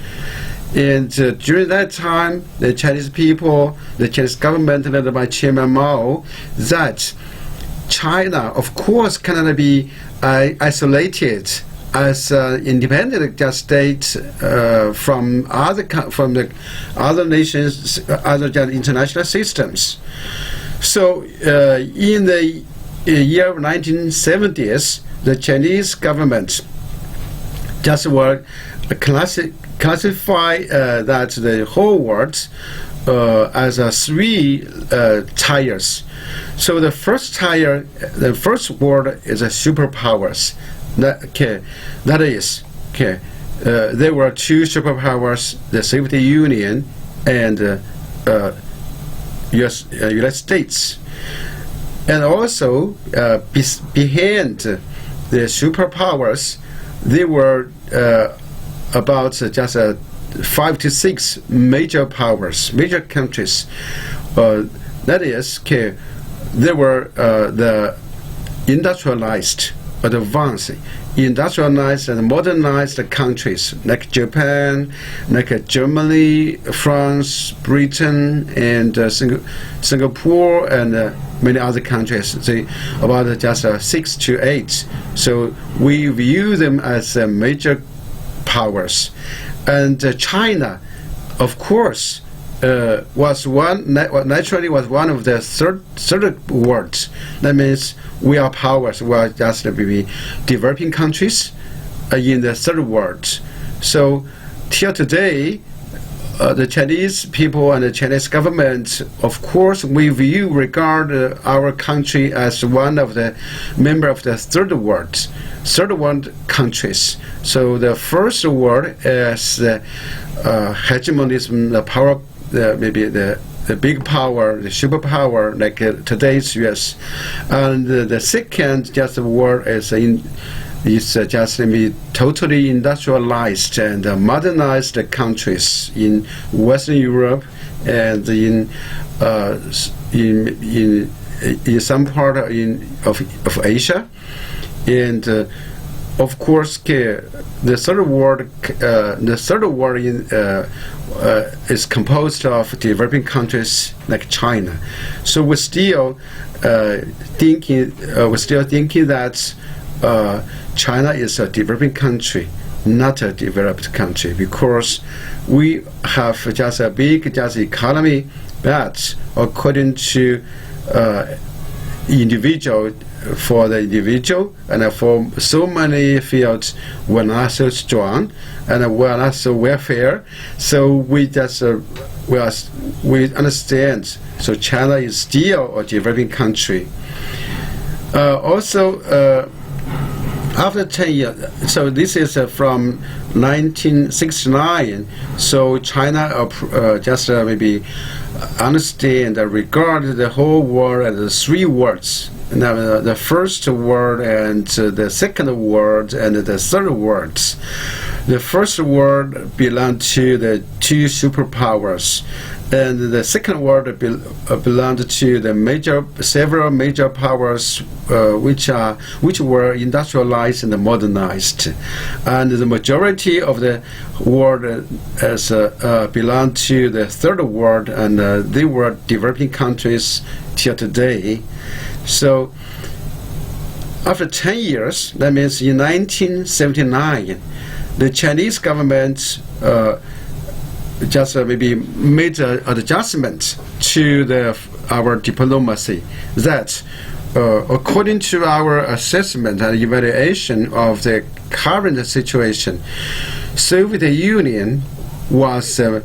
And during that time, the Chinese people, the Chinese government led by Chairman Mao, that China, of course, cannot be isolated as an independent state from the other nations, other international systems. So in the year 1970s, the Chinese government just were classify that the whole world as three tiers. So the first tier, the first world is superpowers. That is, there were two superpowers, the Soviet Union and United States. And also, behind the superpowers, there were about just 5 to 6 major powers, major countries. That is, they were the industrialized, advanced, industrialized and modernized countries like Japan, like Germany, France, Britain, and Singapore, and many other countries. They about just 6 to 8. So we view them as major powers. And China, of course, was naturally one of the third world. That means we are powers. We are just developing countries in the third world. So till today, the Chinese people and the Chinese government, of course, we regard our country as one of the member of the third world countries. So the first world is the hegemonism, the power, maybe the big power, the superpower, like today's U.S. And the second world is just totally industrialized and modernized countries in Western Europe and in some part of Asia. And of course, the third world is composed of developing countries like China. So we're still thinking that China is a developing country, not a developed country, because we have just a big economy, but according to individual, for the individual and for so many fields, we're not so strong and we're not so welfare. So we just we understand. So China is still a developing country. Also, after 10 years, so this is from 1969. So China just maybe understand and regard the whole world as 3 worlds. Now, the first world and the second world and the third world. The first world belonged to the 2 superpowers, and the second world belonged to the several major powers which were industrialized and modernized, and the majority of the world belonged to the third world, and they were developing countries till today. So after 10 years, that means in 1979, the Chinese government just maybe made an adjustment to our diplomacy, that according to our assessment and evaluation of the current situation, Soviet Union was a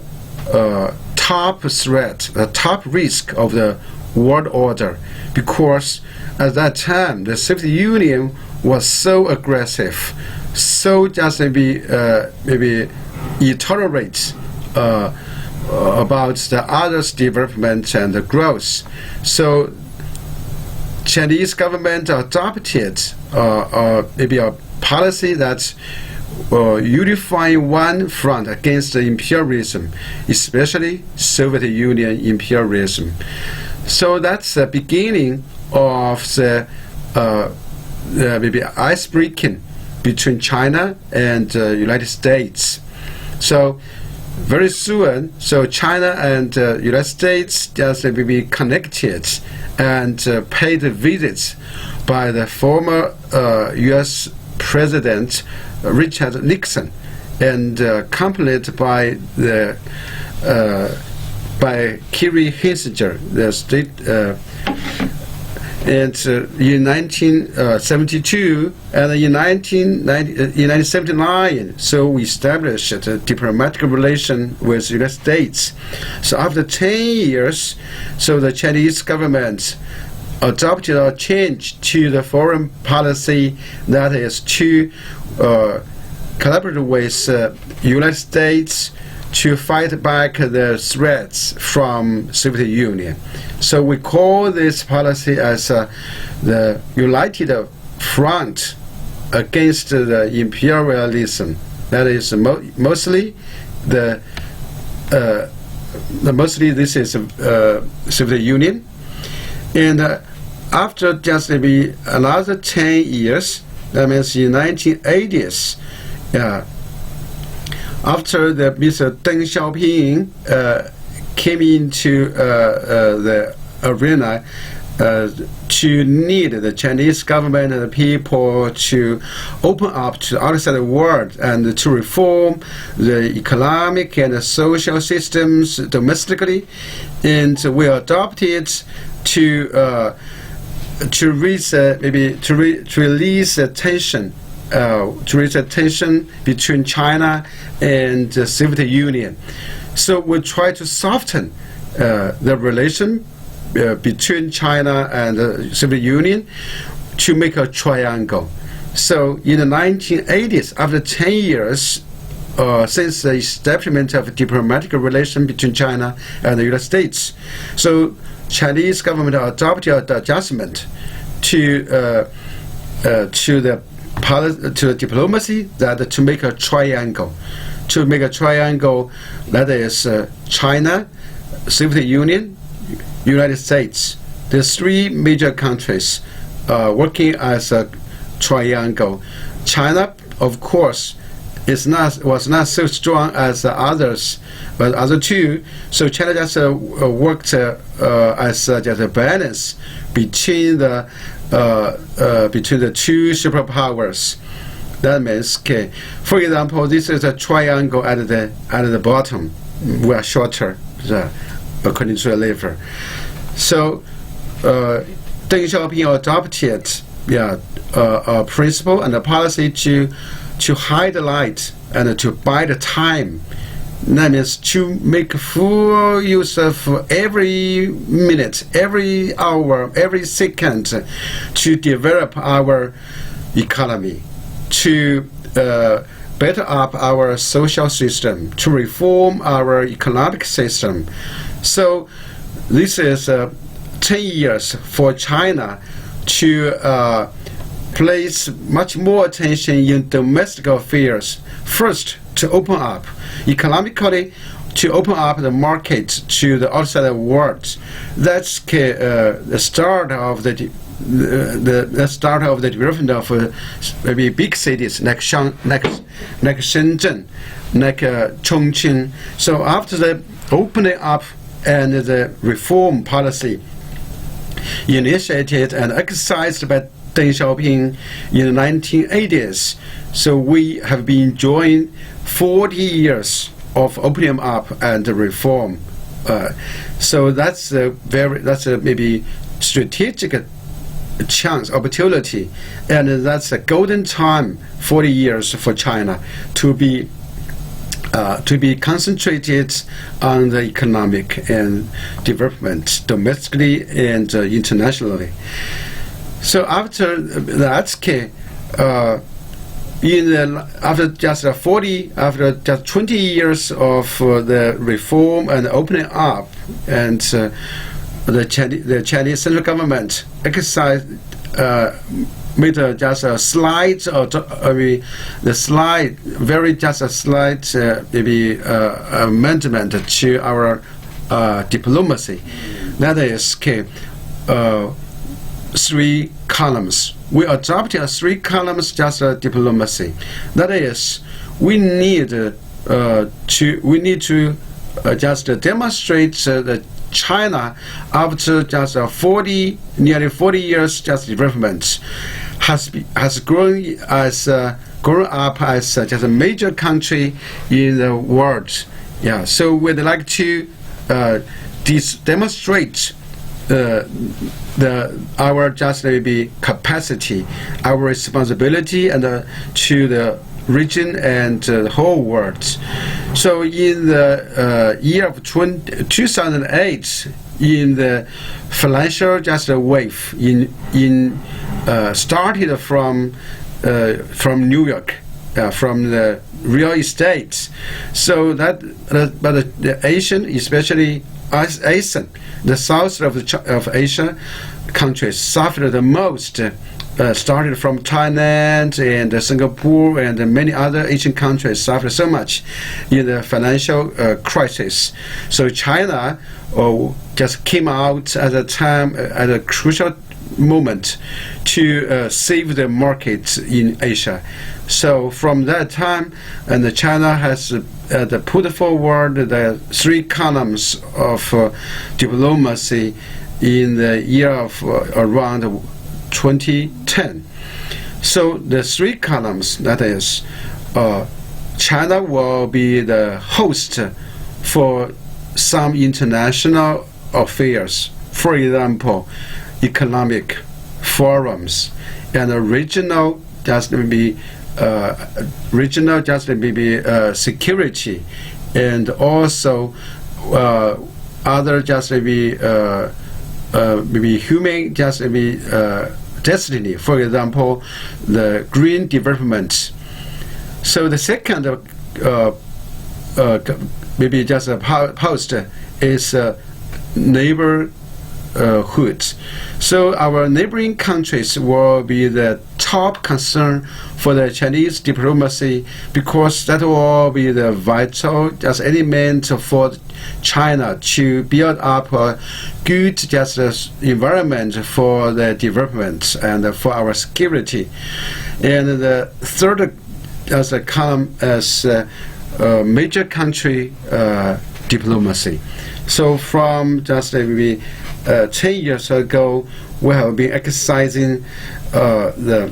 top threat, a top risk of the world order, because at that time the Soviet Union was so aggressive, so just maybe intolerant about the others' development and the growth. So Chinese government adopted maybe a policy that unifying one front against the imperialism, especially Soviet Union imperialism. So that's the beginning of the maybe ice breaking between China and United States. So very soon, so China and United States just maybe connected and paid visits by the former U.S. President Richard Nixon, and accompanied by the by Kerry Kissinger, the state. And in 1972 and in 1979, so we established a diplomatic relation with the United States. So after 10 years, so the Chinese government adopted a change to the foreign policy, that is to collaborate with the United States to fight back the threats from Soviet Union. So we call this policy as the united front against the imperialism. That is mostly mostly this is Soviet Union. And after just maybe another 10 years, that means in 1980s, after the Mr. Deng Xiaoping came into the arena to lead the Chinese government and the people to open up to the outside world and to reform the economic and social systems domestically, and we adopted to release tension. To raise tension between China and the Soviet Union. So we try to soften the relation between China and the Soviet Union to make a triangle. So in the 1980s, after 10 years since the establishment of a diplomatic relation between China and the United States, so Chinese government adopted an adjustment to the diplomacy, that to make a triangle. To make a triangle, that is China, Soviet Union, United States. The 3 major countries working as a triangle. China, of course, was not so strong as the others, but other two. So China just worked as just a balance between the two superpowers. That means, okay, for example, this is a triangle at the bottom. We are shorter, according to the lever. So Deng Xiaoping adopted a principle and a policy to hide the light and to buy the time. That means to make full use of every minute, every hour, every second to develop our economy, to better up our social system, to reform our economic system. So this is 10 years for China to place much more attention in domestic affairs. First, to open up economically, to open up the market to the outside world. That's the start of the start of the development of maybe big cities like Shenzhen, like Chongqing. So after the opening up and the reform policy initiated and exercised by Deng Xiaoping in the 1980s, so we have been enjoying 40 years of opening up and reform. So that's a maybe strategic chance, opportunity, and that's a golden time, 40 years for China to be concentrated on the economic and development domestically and internationally. So after that, after just 20 years of the reform and opening up, and the Chinese central government exercised made just a slight, maybe amendment to our diplomacy. That is, three columns. We adopted three columns just diplomacy. That is, we need to just demonstrate that China, after just nearly 40 years just development, has grown up as just a major country in the world. Yeah. So we'd like to demonstrate our just maybe capacity, our responsibility, and to the region and the whole world. So in the year of 2008, in the financial just wave started from New York, from the real estate. So that but the Asian, especially ASEAN, the south of Asia countries suffered the most. Started from Thailand and Singapore and many other Asian countries suffered so much in the financial crisis. So China just came out at a time, at a crucial moment, to save the markets in Asia. So from that time, and China has put forward the three columns of diplomacy in the year of around 2010. So the three columns, that is, China will be the host for some international affairs, for example, economic forums and regional just maybe security, and also other just maybe human just maybe destiny. For example, the green development. So the second maybe just a post is neighborhood. So our neighboring countries will be the top concern for the Chinese diplomacy, because that will be the vital just element for China to build up a good just environment for the development and for our security. And the third as a column as major country diplomacy. So from just maybe 10 years ago, we have been exercising the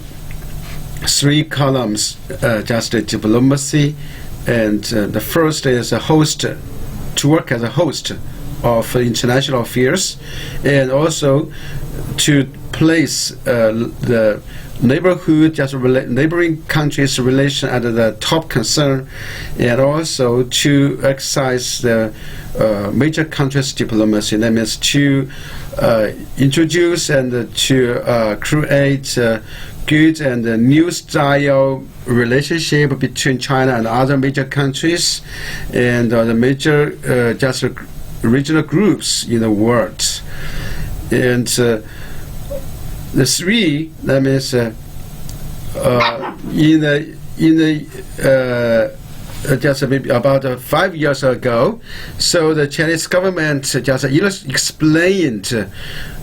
3 columns, just diplomacy, and the first is a host, to work as a host of international affairs, and also to place the neighborhood, just neighboring countries' relation at the top concern, and also to exercise the major countries' diplomacy. That means to introduce and to create good and new style relationship between China and other major countries and the major just regional groups in the world. And the 3, that means in the just maybe about 5 years ago, so the Chinese government just explained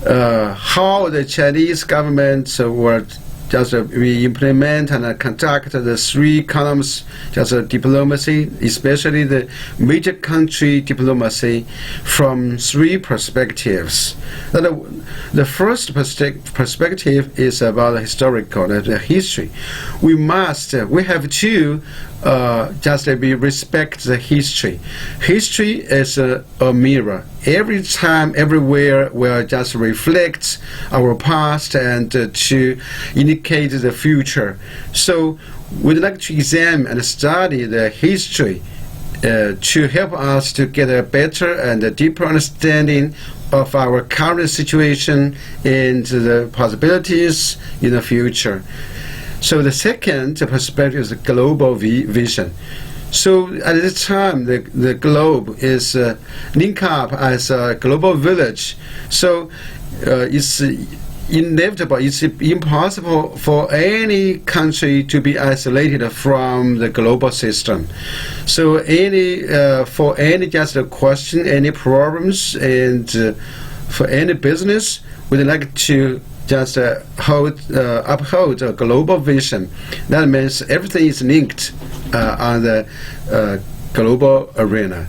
how the Chinese government were just we implement and conduct the 3 columns, just diplomacy, especially the major country diplomacy, from 3 perspectives. The first perspective is about historical, the history. We have to just respect the history. History is a mirror. Every time, everywhere, will just reflect our past and to indicate the future. So we'd like to examine and study the history to help us to get a better and a deeper understanding of our current situation and the possibilities in the future. So the second perspective is the global vision. So at this time, the globe is linked up as a global village. So it's inevitable, it's impossible for any country to be isolated from the global system. So for any just a question, any problems, and for any business, we'd like to just uphold a global vision. That means everything is linked on the global arena.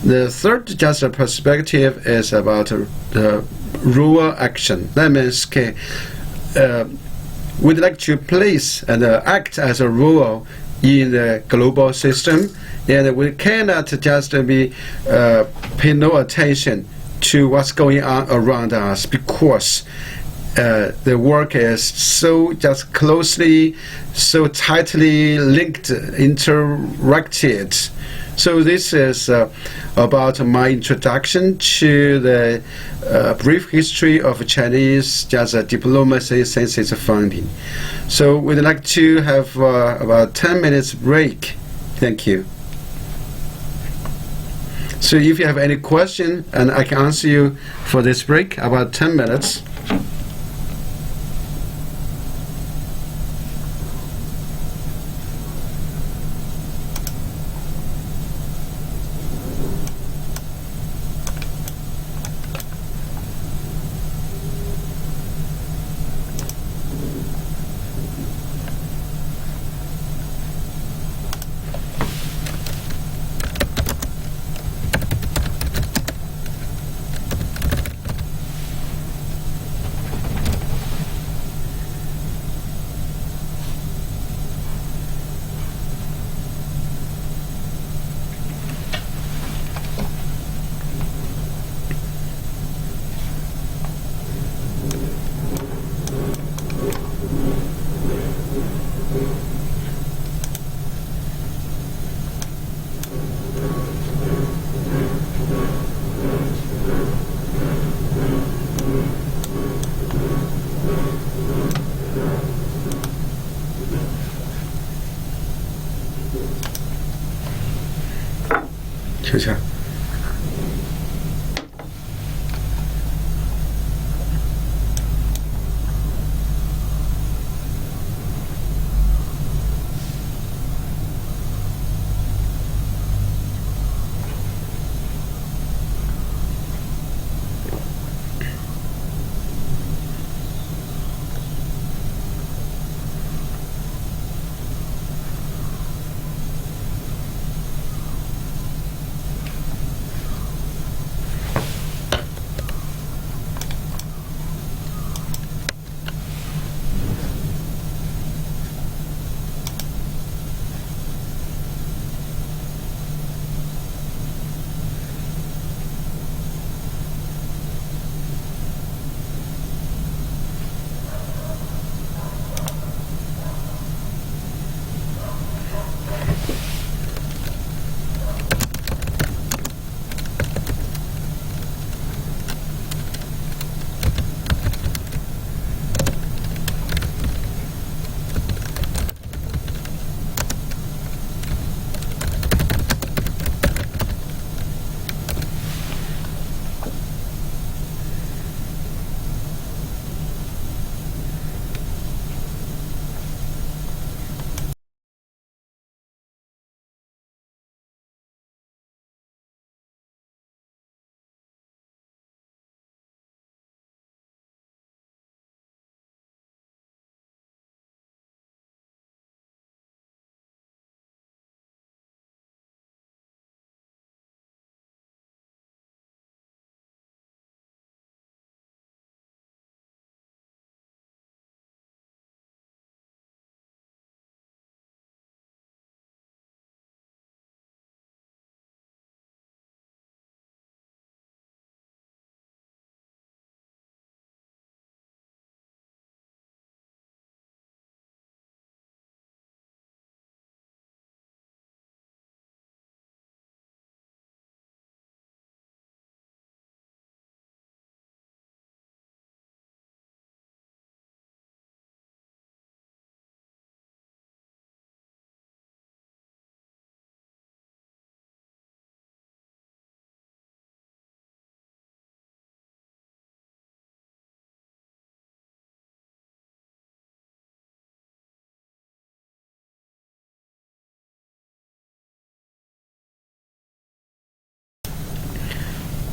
The third just perspective is about the rural action. That means we'd like to place and act as a rule in the global system, and we cannot just pay no attention to what's going on around us, because the work is so just closely, so tightly linked, interacted. So this is about my introduction to the brief history of Chinese just diplomacy since its founding. So we'd like to have about 10 minutes break. Thank you. So if you have any question, and I can answer you for this break, about 10 minutes. Sure.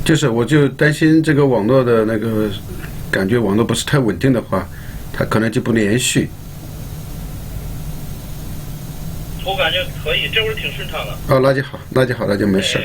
就是我就担心这个网络的那个感觉，网络不是太稳定的话，它可能就不连续。我感觉可以，这会儿挺顺畅的。哦，那就好，那就好，那就没事。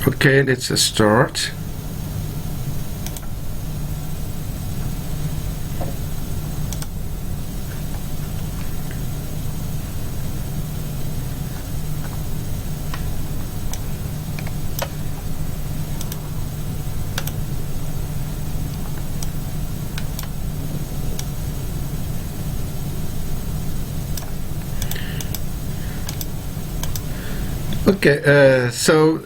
Okay, let's start. Okay, so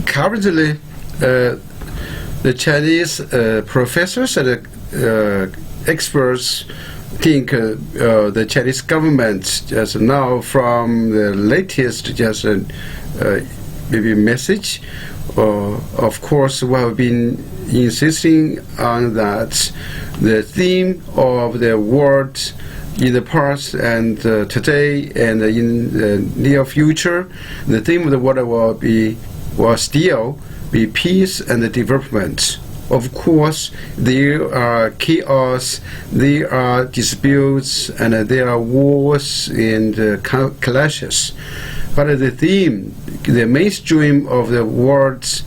currently the Chinese professors and experts think the Chinese government just now from the latest just maybe message, of course we have been insisting on that the theme of the world in the past and today and in the near future, the theme of the world will still be peace and development. Of course, there are chaos, there are disputes, and there are wars and clashes. But the theme, the mainstream of the world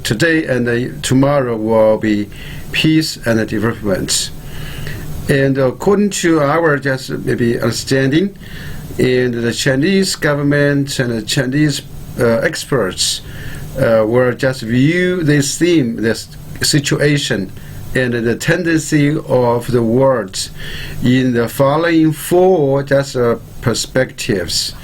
today and tomorrow will be peace and development. And according to our just maybe understanding, and the Chinese government and the Chinese experts will just view this theme, this situation, and the tendency of the world in the following four just perspectives.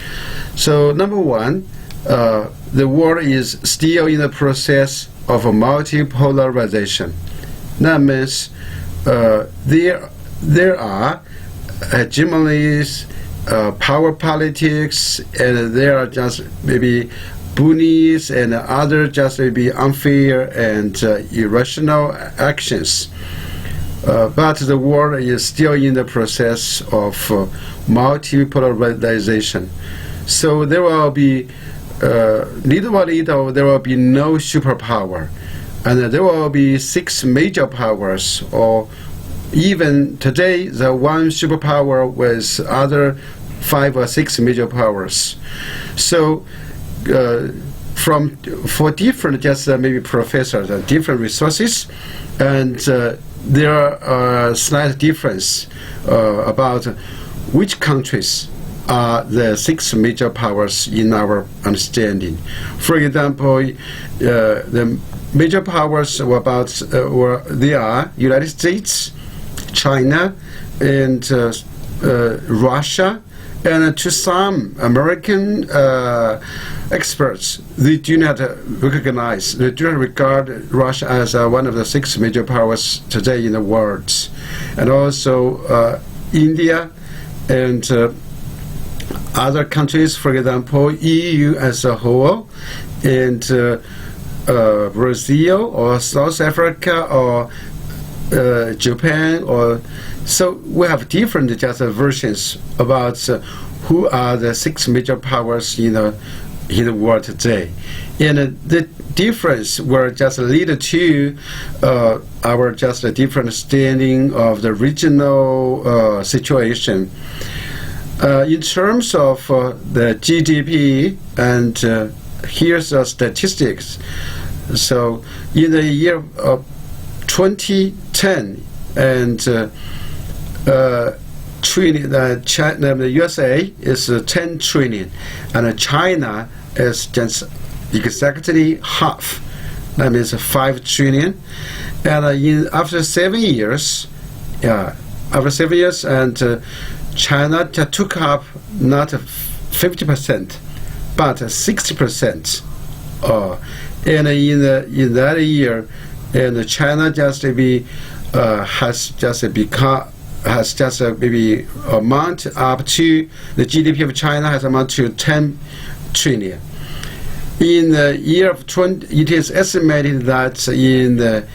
So number one, the world is still in the process of a multipolarization. That means there are hegemonies, power politics, and there are just maybe bullies and other just maybe unfair and irrational actions. But the world is still in the process of multipolarization. So there will be, little by little, there will be no superpower. And there will be 6 major powers, or even today, the one superpower with other 5 or 6 major powers. So, for different just maybe professors and different resources, and there are slight difference about which countries are the 6 major powers in our understanding. For example, the major powers they are United States, China, and Russia, and to some American experts, they do not recognize, they do not regard Russia as one of the 6 major powers today in the world. And also India and other countries, for example, EU as a whole, and Brazil or South Africa or Japan, or so we have different just versions about who are the 6 major powers in the world today, and the difference will just lead to our just a different understanding of the regional situation. In terms of the GDP, and here's the statistics. So in the year of 2010, and China, the USA is 10 trillion, and China is just exactly half. That means 5 trillion. And after 7 years, and China took up not 50%, but 60%. And in that year, and China just maybe has just maybe amount up to the GDP of China has amount to 10 trillion. In the year of 20, it is estimated that in the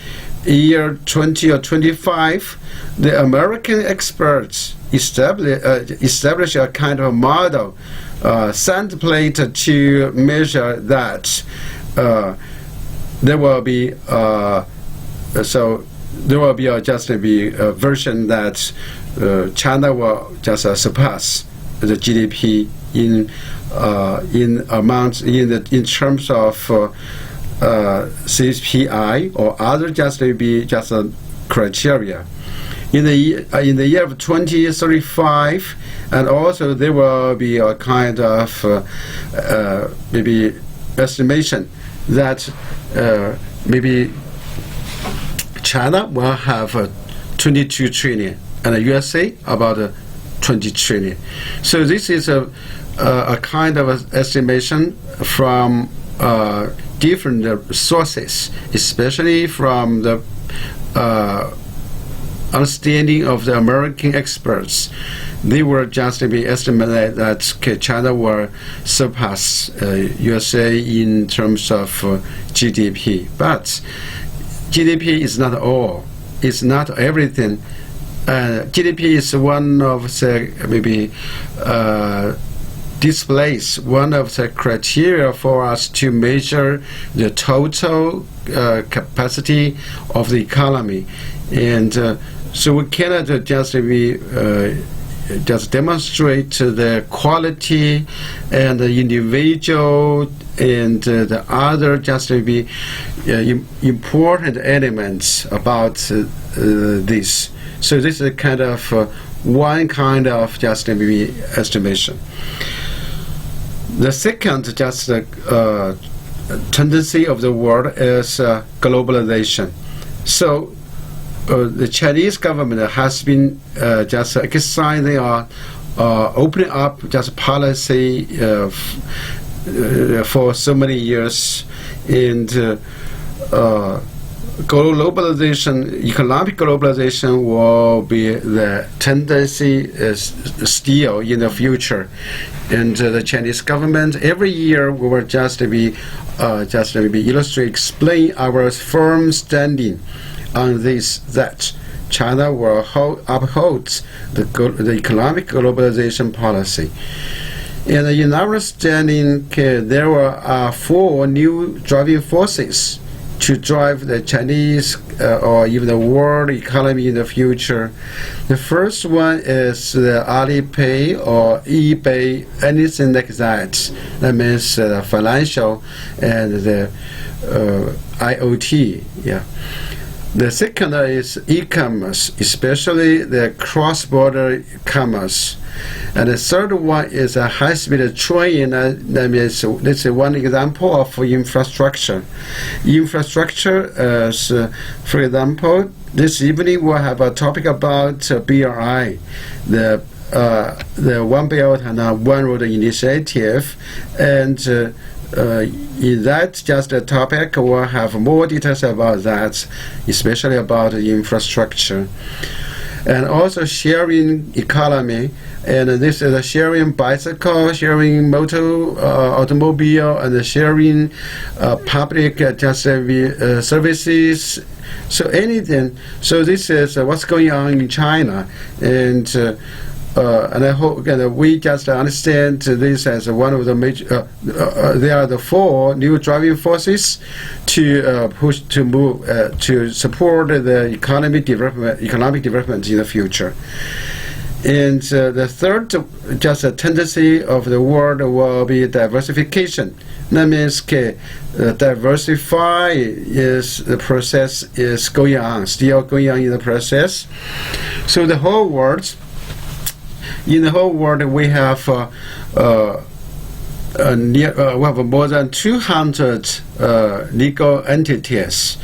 year 20 or 25, the American experts establish a kind of model, sand plate to measure that there will be just maybe a version that China will just surpass the GDP in amount in terms of C.I.A. or other just maybe just criteria. In the year of 2035, and also there will be a kind of maybe estimation that maybe China will have 22 trillion and the USA about 20 trillion. So this is a kind of estimation from different sources, especially from the understanding of the American experts. They were just to be estimated that China will surpass USA in terms of GDP. But GDP is not all. It's not everything. GDP is one of the maybe displays one of the criteria for us to measure the total capacity of the economy, and so we cannot just be just demonstrate the quality and the individual and the other just be important elements about this. So this is a kind of one kind of just maybe estimation. The second just tendency of the world is globalization. So the Chinese government has been just exercising or opening up just policy for so many years, and globalization, economic globalization will be the tendency still in the future. And the Chinese government every year we will just be explain our firm standing on this, that China will uphold the economic globalization policy. And in our standing, there are 4 new driving forces to drive the Chinese or even the world economy in the future. The first one is the Alipay or eBay, anything like that. That means financial and the IoT. Yeah. The second is e-commerce, especially the cross-border commerce. And the third one is a high-speed train. That means this is one example of infrastructure. Infrastructure, for example, this evening we'll have a topic about BRI, the One Belt and One Road initiative, and in that just a topic, we'll have more details about that, especially about the infrastructure. And also sharing economy, and this is a sharing bicycle, sharing automobile, and sharing public just services. So anything. So this is what's going on in China, and I hope we just understand this as one of the major. There are the 4 new driving forces to push to move to support the economic development in the future. And the third, just a tendency of the world will be diversification. That means diversify is the process is going on, still going on in the process. So the whole world. In the whole world, we have more than 200 legal entities,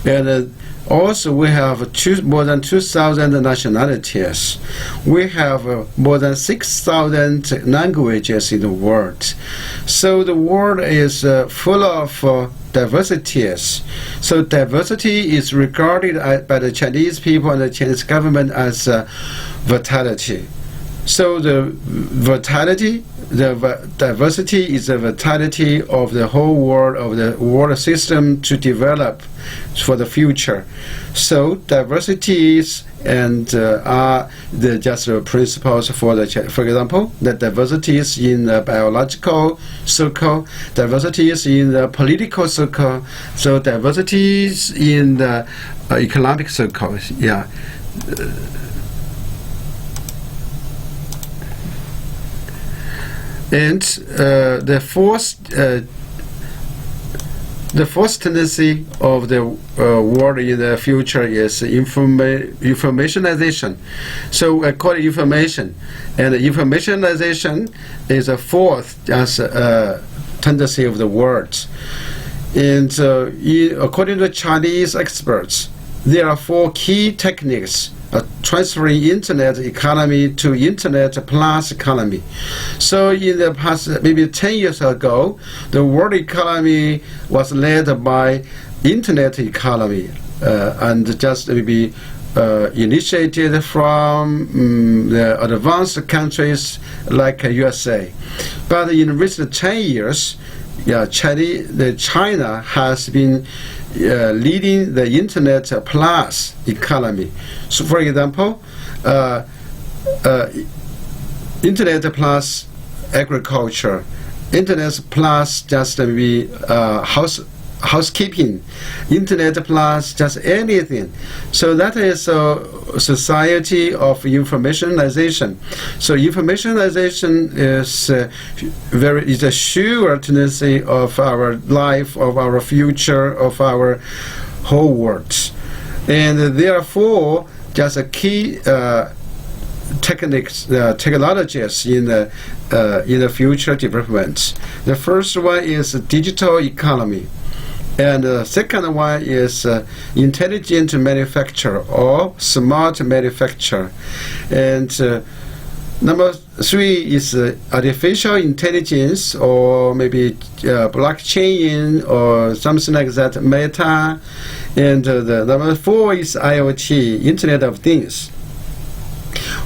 and also we have more than 2,000 nationalities. We have more than 6,000 languages in the world. So the world is full of diversities. So diversity is regarded by the Chinese people and the Chinese government as vitality. So the vitality, the diversity is the vitality of the whole world, of the world system to develop for the future. So diversities and are the just principles for example, the diversities in the biological circle, diversities in the political circle, so diversities in the economic circle. Yeah. And the fourth The fourth tendency of the world in the future is informationization. So I call it information, and informationization is a fourth tendency of the world. And according to Chinese experts, there are 4 key techniques transferring internet economy to internet plus economy. So in the past, maybe 10 years ago, the world economy was led by internet economy and just maybe initiated from the advanced countries like USA. But in recent 10 years, China has been leading the internet plus economy. So, for example, internet plus agriculture, internet plus just maybe housekeeping, internet plus just anything. So that is a society of informationization. So informationization is is a sure tendency of our life, of our future, of our whole world. And therefore, just a key technologies in the future development. The first one is digital economy. And the second one is intelligent manufacture or smart manufacture. And number 3 is artificial intelligence or maybe blockchain or something like that, meta. And the number 4 is IoT, Internet of Things.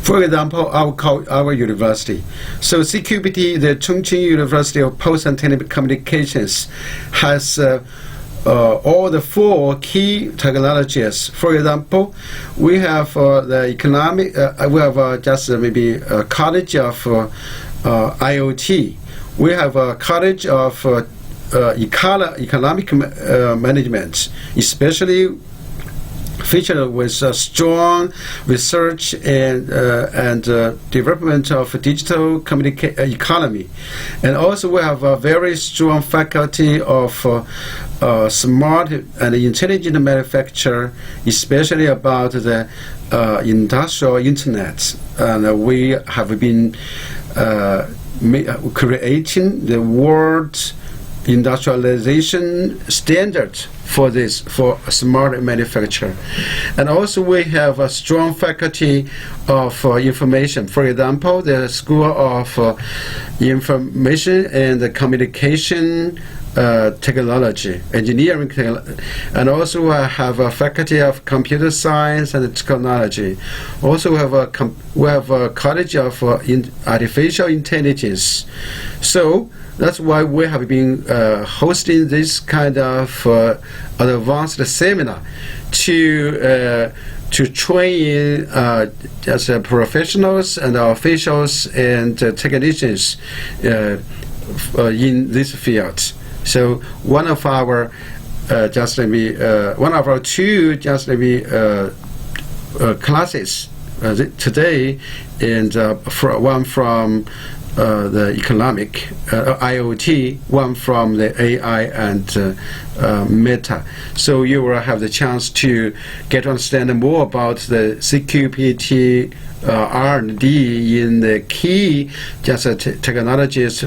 For example, our university. So CQBT, the Chongqing University of Postal and Telecommunications, has all the 4 key technologies. For example, we have the economic, we have just maybe a college of IoT. We have a college of economic management, especially featured with strong research and development of digital economy. And also we have a very strong faculty of smart and intelligent manufacture, especially about the industrial internet. And we have been creating the world industrialization standard for this, for smart manufacture. And also we have a strong faculty of information. For example, the School of Information and Communication Technology, Engineering, and also have a faculty of Computer Science and Technology. Also we have a College of Artificial Intelligence. So that's why we have been hosting this kind of advanced seminar to train as professionals and officials and technicians in this field. So one of our one of our 2 classes today, and one from the economic IoT, one from the AI and Meta. So you will have the chance to get to understand more about the CQBT R&D in the key technologies.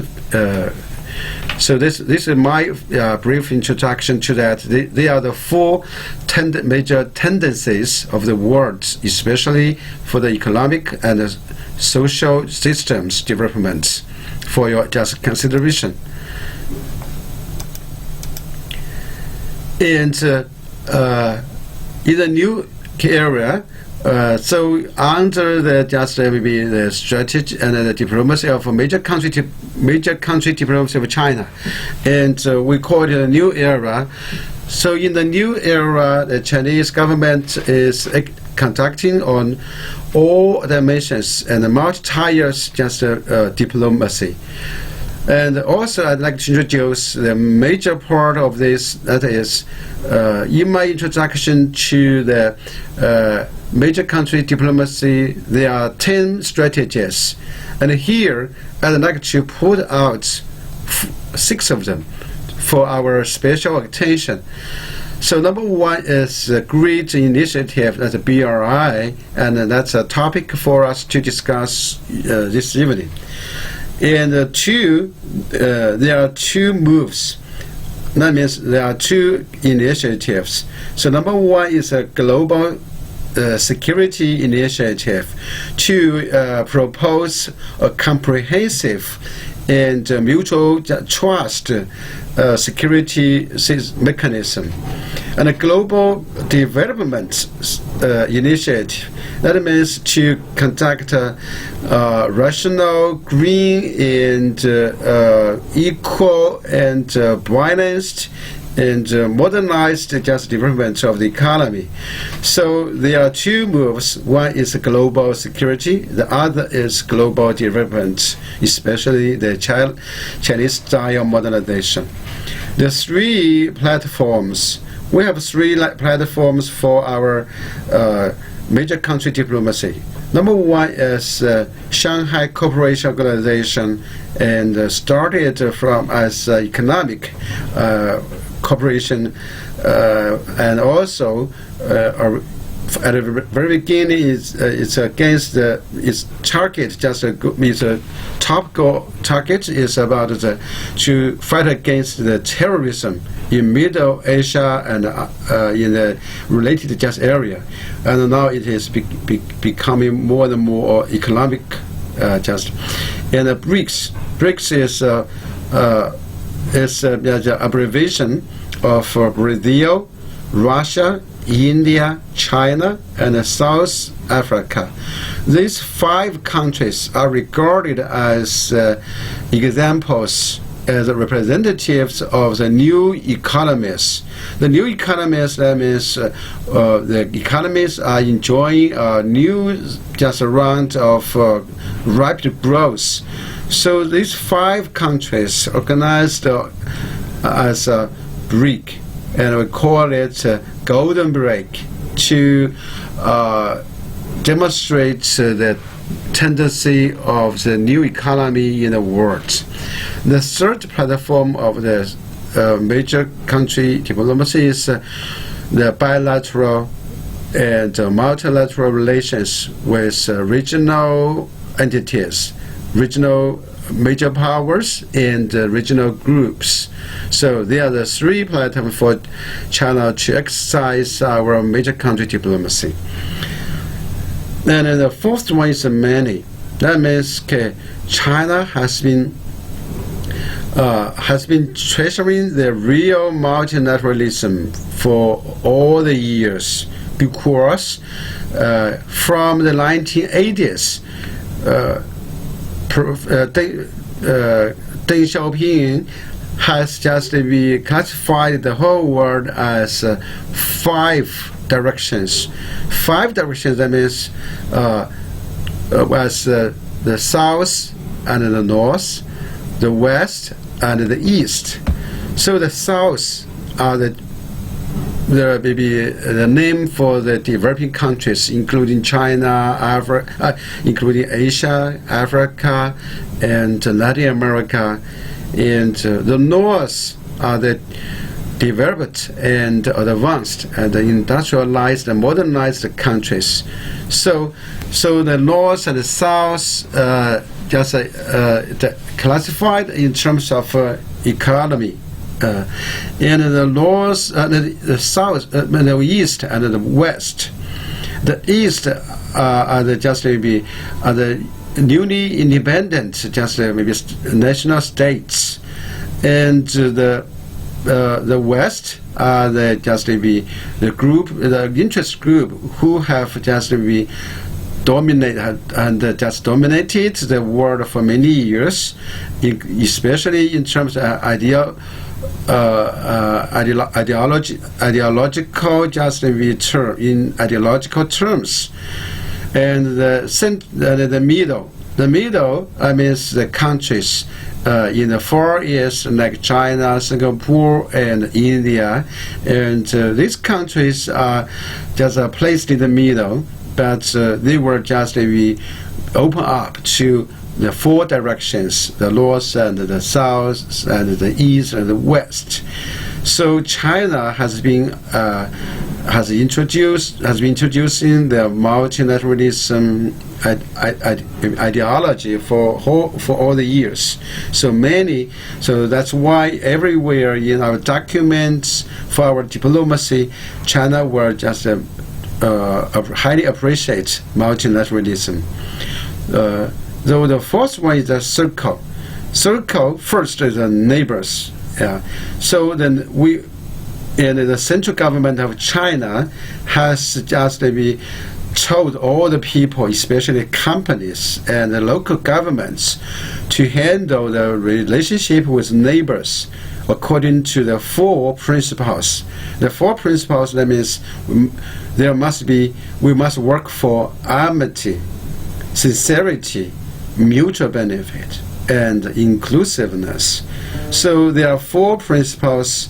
So this is my brief introduction to that. They are the 4 major tendencies of the world, especially for the economic and social systems development, for your just consideration. And in the new area, so under the maybe the strategy and the diplomacy of major country diplomacy of China, and we call it a new era. So in the new era, the Chinese government is conducting on all dimensions and multi-tiers diplomacy. And also I'd like to introduce the major part of this, that is, in my introduction to the major country diplomacy, there are 10 strategies. And here I'd like to put out 6 of them. for our special attention. So number one is a great initiative, that's a BRI, and that's a topic for us to discuss this evening. And there are two moves. That means there are two initiatives. So number one is a global security initiative to propose a comprehensive and mutual trust security mechanism, and a global development initiative. That means to conduct rational, green, and equal and balanced and modernized just development of the economy. So there are two moves. One is global security, the other is global development, especially the Chinese style modernization. The three platforms, we have three platforms for our major country diplomacy. Number one is Shanghai Cooperation Organization, and started from as economic cooperation, and also at the very beginning it's against its target. Just its top goal target is about to fight against the terrorism in Middle Asia and in the related just area, and now it is becoming more and more economic just. And BRICS is the abbreviation of Brazil, Russia, India, China, and South Africa. These 5 countries are regarded as examples, as representatives of the new economies. The new economies, that means the economies are enjoying a new just round of rapid growth. So these 5 countries organized as a BRIC, and we call it Golden BRIC, to demonstrate the tendency of the new economy in the world. The third platform of the major country diplomacy is the bilateral and multilateral relations with regional entities, regional major powers, and regional groups. So there are the 3 platforms for China to exercise our major country diplomacy. And then the 4th one is many. That means China has been treasuring the real multilateralism for all the years, because from the 1980s, Deng Xiaoping has just classified the whole world as 5 directions. 5 directions, that means as the south and the north, the west and the east. So the south are the name for the developing countries, including China, including Asia, Africa, and Latin America. And the north are the developed and advanced and industrialized and modernized countries. So the north and the south just classified in terms of economy. In the north, the south, the east, and the west. The east are the newly independent, just maybe national states, and the west are the group, the interest group who have just dominated the world for many years, especially in terms of ideological terms. And the middle means the countries in the Far East, like China, Singapore, and India, and these countries are just placed in the middle, but they were just open up to the four directions: the north and the south and the east and the west. So China has been introducing the multilateralism ideology for all the years. So that's why everywhere in our documents for our diplomacy, China will just highly appreciate multilateralism. Though the fourth one is the circle. Circle first is the neighbors. So then the central government of China has just told all the people, especially companies and the local governments, to handle the relationship with neighbors according to the four principles. The four principles, that means we must work for amity, sincerity, mutual benefit, and inclusiveness. So there are four principles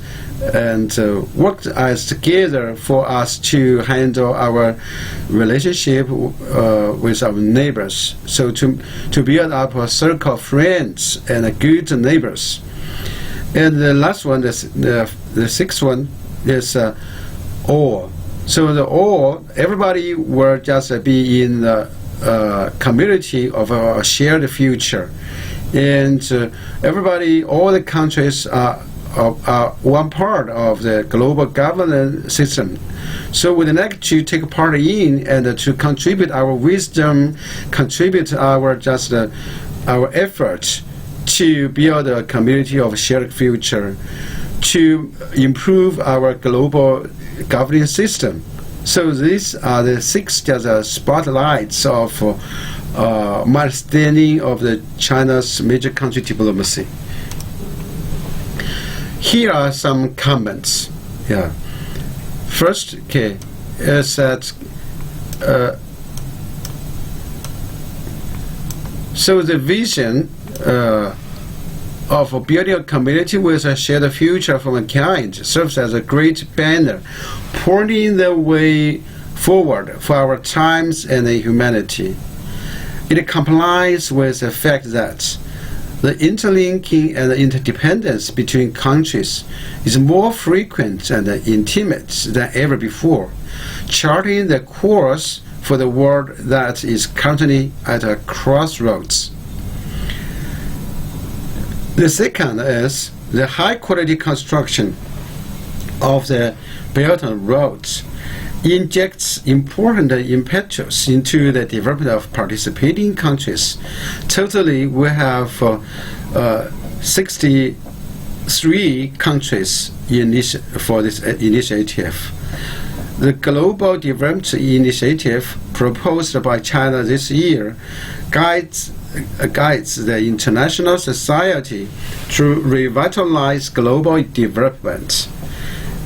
and worked as together for us to handle our relationship with our neighbors. So to build up a circle of friends and good neighbors. And the last one, the sixth one, is all. So the all, everybody will just be in the community of a shared future. And everybody, all the countries are one part of the global governance system. So we'd like to take part in and to contribute our wisdom, contribute our effort to build a community of shared future, to improve our global governance system. So these are the six spotlights of my understanding of the China's major country diplomacy. Here are some comments. First, is that so the vision of building a community with a shared future for mankind serves as a great banner, pointing the way forward for our times and humanity. It complies with the fact that the interlinking and interdependence between countries is more frequent and intimate than ever before, charting the course for the world that is currently at a crossroads. The second is the high-quality construction of the Belt and Roads injects important impetus into the development of participating countries. Totally, we have 63 countries for this initiative. The Global Development Initiative proposed by China this year guides the international society to revitalize global development.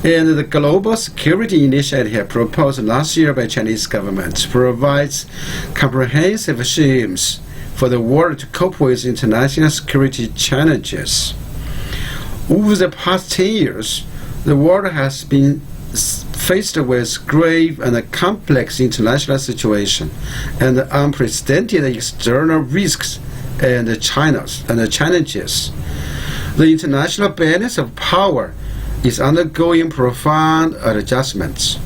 And the Global Security Initiative proposed last year by Chinese government provides comprehensive schemes for the world to cope with international security challenges. Over the past 10 years, the world has been faced with grave and complex international situation and unprecedented external risks and challenges. The international balance of power is undergoing profound adjustments.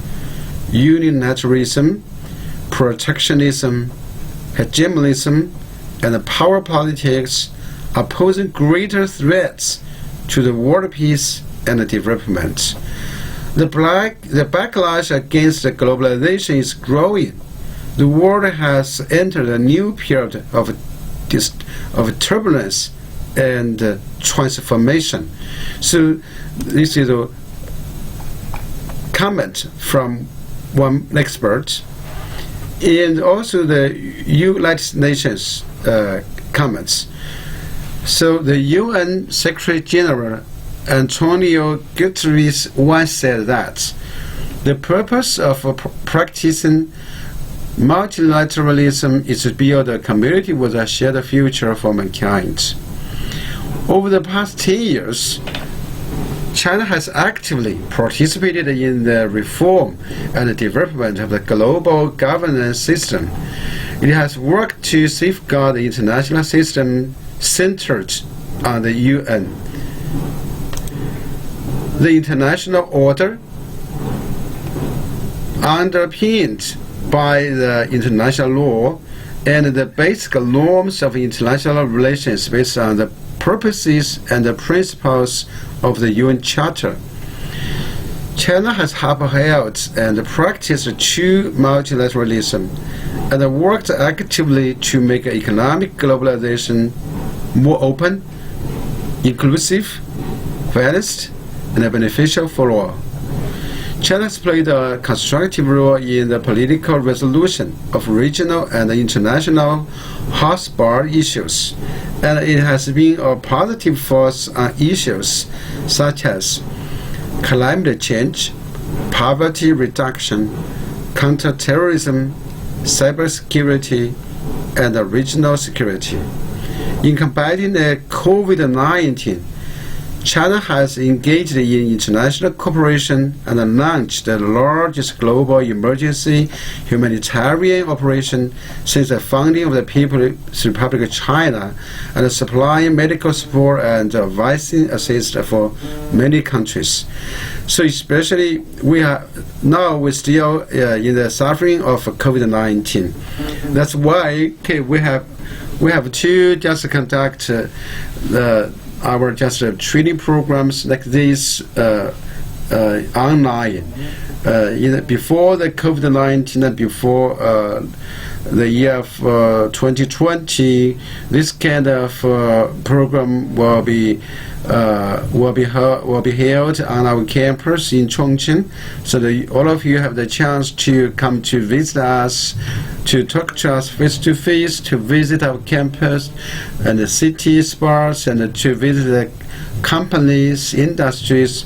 Unilateralism, protectionism, hegemonism, and power politics are posing greater threats to the world peace and development. The backlash against globalization is growing. The world has entered a new period of turbulence and transformation. So this is a comment from one expert, and also the United Nations comments. So the UN Secretary General Antonio Guterres once said that the purpose of practicing multilateralism is to build a community with a shared future for mankind. Over the past 10 years, China has actively participated in the reform and development of the global governance system. It has worked to safeguard the international system centered on the UN. The international order, underpinned by the international law and the basic norms of international relations based on the purposes and the principles of the UN Charter. China has upheld and practiced true multilateralism and worked actively to make economic globalization more open, inclusive, balanced, and beneficial for all. China has played a constructive role in the political resolution of regional and international hotspot issues, and it has been a positive force on issues such as climate change, poverty reduction, counterterrorism, cybersecurity, and regional security. In combating the COVID-19, China has engaged in international cooperation and launched the largest global emergency humanitarian operation since the founding of the People's Republic of China, and supplying medical support and vaccine assistance for many countries. So especially we're still in the suffering of COVID-19. That's why we have to just conduct our training programs like this online. Before the COVID-19 and before the year of 2020, this kind of program will be held on our campus in Chongqing, so that all of you have the chance to come to visit us, to talk to us face to face, to visit our campus and the city spots, and to visit the companies, industries,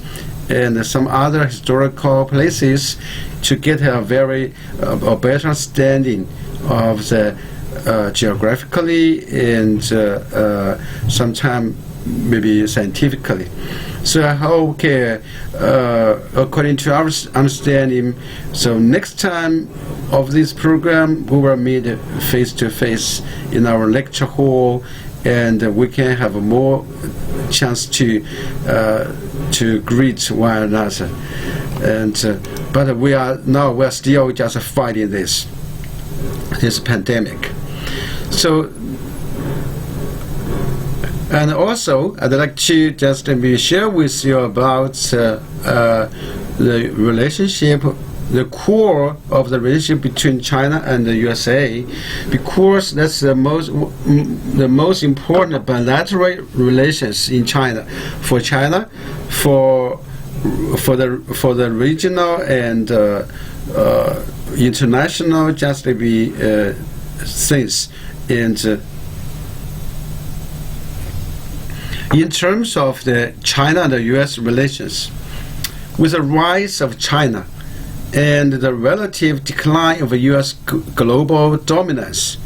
and some other historical places, to get a better understanding of the geographically and sometimes maybe scientifically. So I hope, according to our understanding, so next time of this program, we will meet face to face in our lecture hall, and we can have more chance to greet one another. And but we're still just fighting this pandemic. So. And also, I'd like to just share with you about the relationship, the core of the relationship between China and the USA, because that's the most important bilateral relations in China, for China, for the regional and international just to be things. And in terms of the China and the U.S. relations, with the rise of China and the relative decline of U.S. global dominance,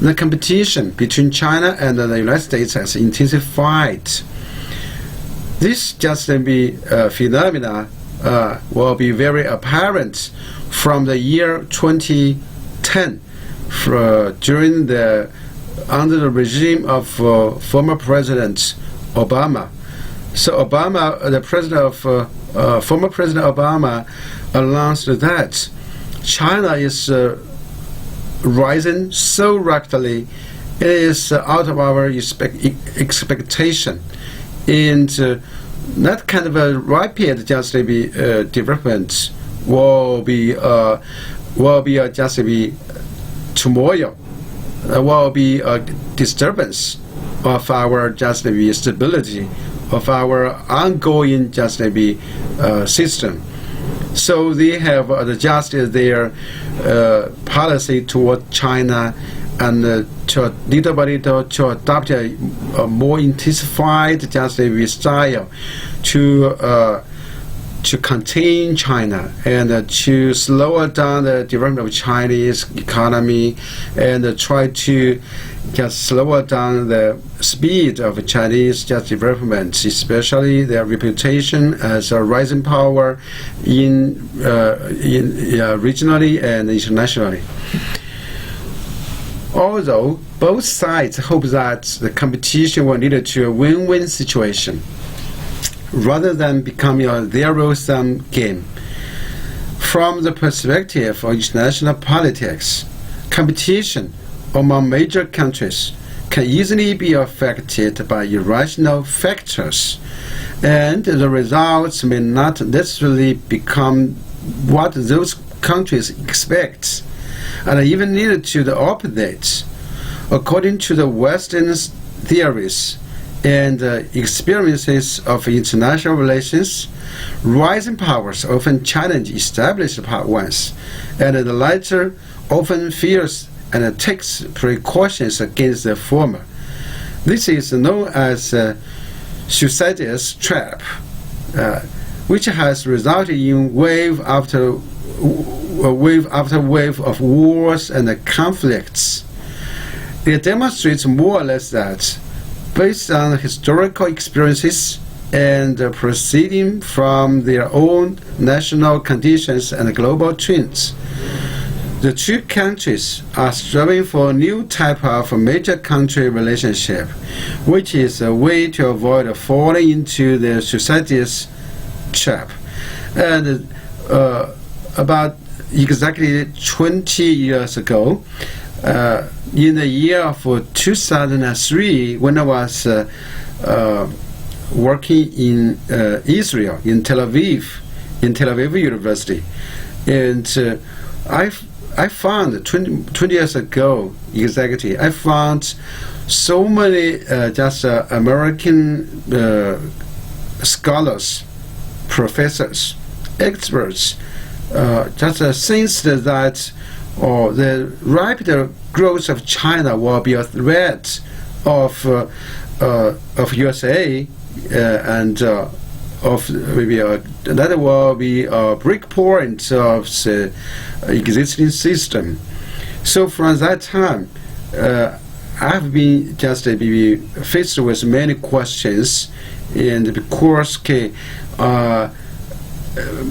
the competition between China and the United States has intensified. This phenomena will be very apparent from the year 2010, under the regime of former President Obama. So former President Obama announced that China is rising so rapidly, it is out of our expectation. And that kind of a rapid development will be tomorrow. Will be a disturbance of our stability of our ongoing system. So they have adjusted their policy toward China, and little by little to adopt a more intensified style to contain China and to slow down the development of Chinese economy, and try to just slow down the speed of Chinese development, especially their reputation as a rising power regionally and internationally. Although both sides hope that the competition will lead to a win-win situation, rather than becoming a zero-sum game. From the perspective of international politics, competition among major countries can easily be affected by irrational factors, and the results may not necessarily become what those countries expect, and even lead to the opposite. According to the Western theories and experiences of international relations, rising powers often challenge established ones, and the latter often fears and takes precautions against the former. This is known as Thucydides' trap, which has resulted in wave after wave of wars and conflicts. It demonstrates more or less that, based on historical experiences and proceeding from their own national conditions and global trends, the two countries are striving for a new type of major country relationship, which is a way to avoid falling into the Thucydides trap. And about exactly 20 years ago, in the year of 2003, when I was working in Israel, in Tel Aviv University, and I found 20 years ago exactly, I found so many just American scholars, professors, experts, just since that the rapid growth of China will be a threat of USA and of maybe that will be a break point of the existing system. So from that time, I've been just faced with many questions, and because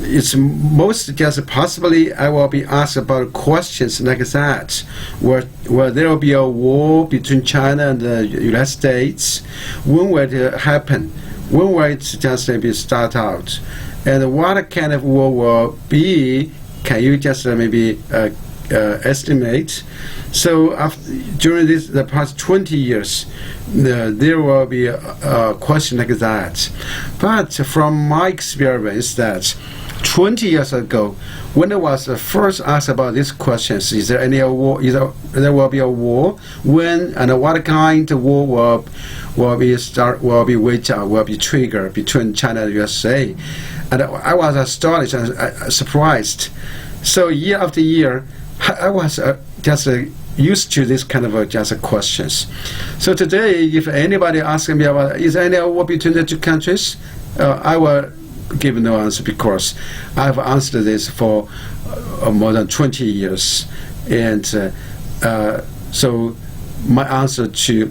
it's most just possibly I will be asked about questions like that, where there will be a war between China and the United States. When will it happen? When will it just start out? And what kind of war will be? Can you just maybe estimate? So during the past 20 years, there will be a question like that. But from my experience, that 20 years ago, when I was first asked about these questions, is there any war? There will be a war? When and what kind of war will be waged, will be triggered between China and USA? And I was astonished and surprised. So year after year, I was just used to this kind of just questions. So today, if anybody asks me about is there any war between the two countries, I will give no answer, because I've answered this for more than 20 years, and so my answer to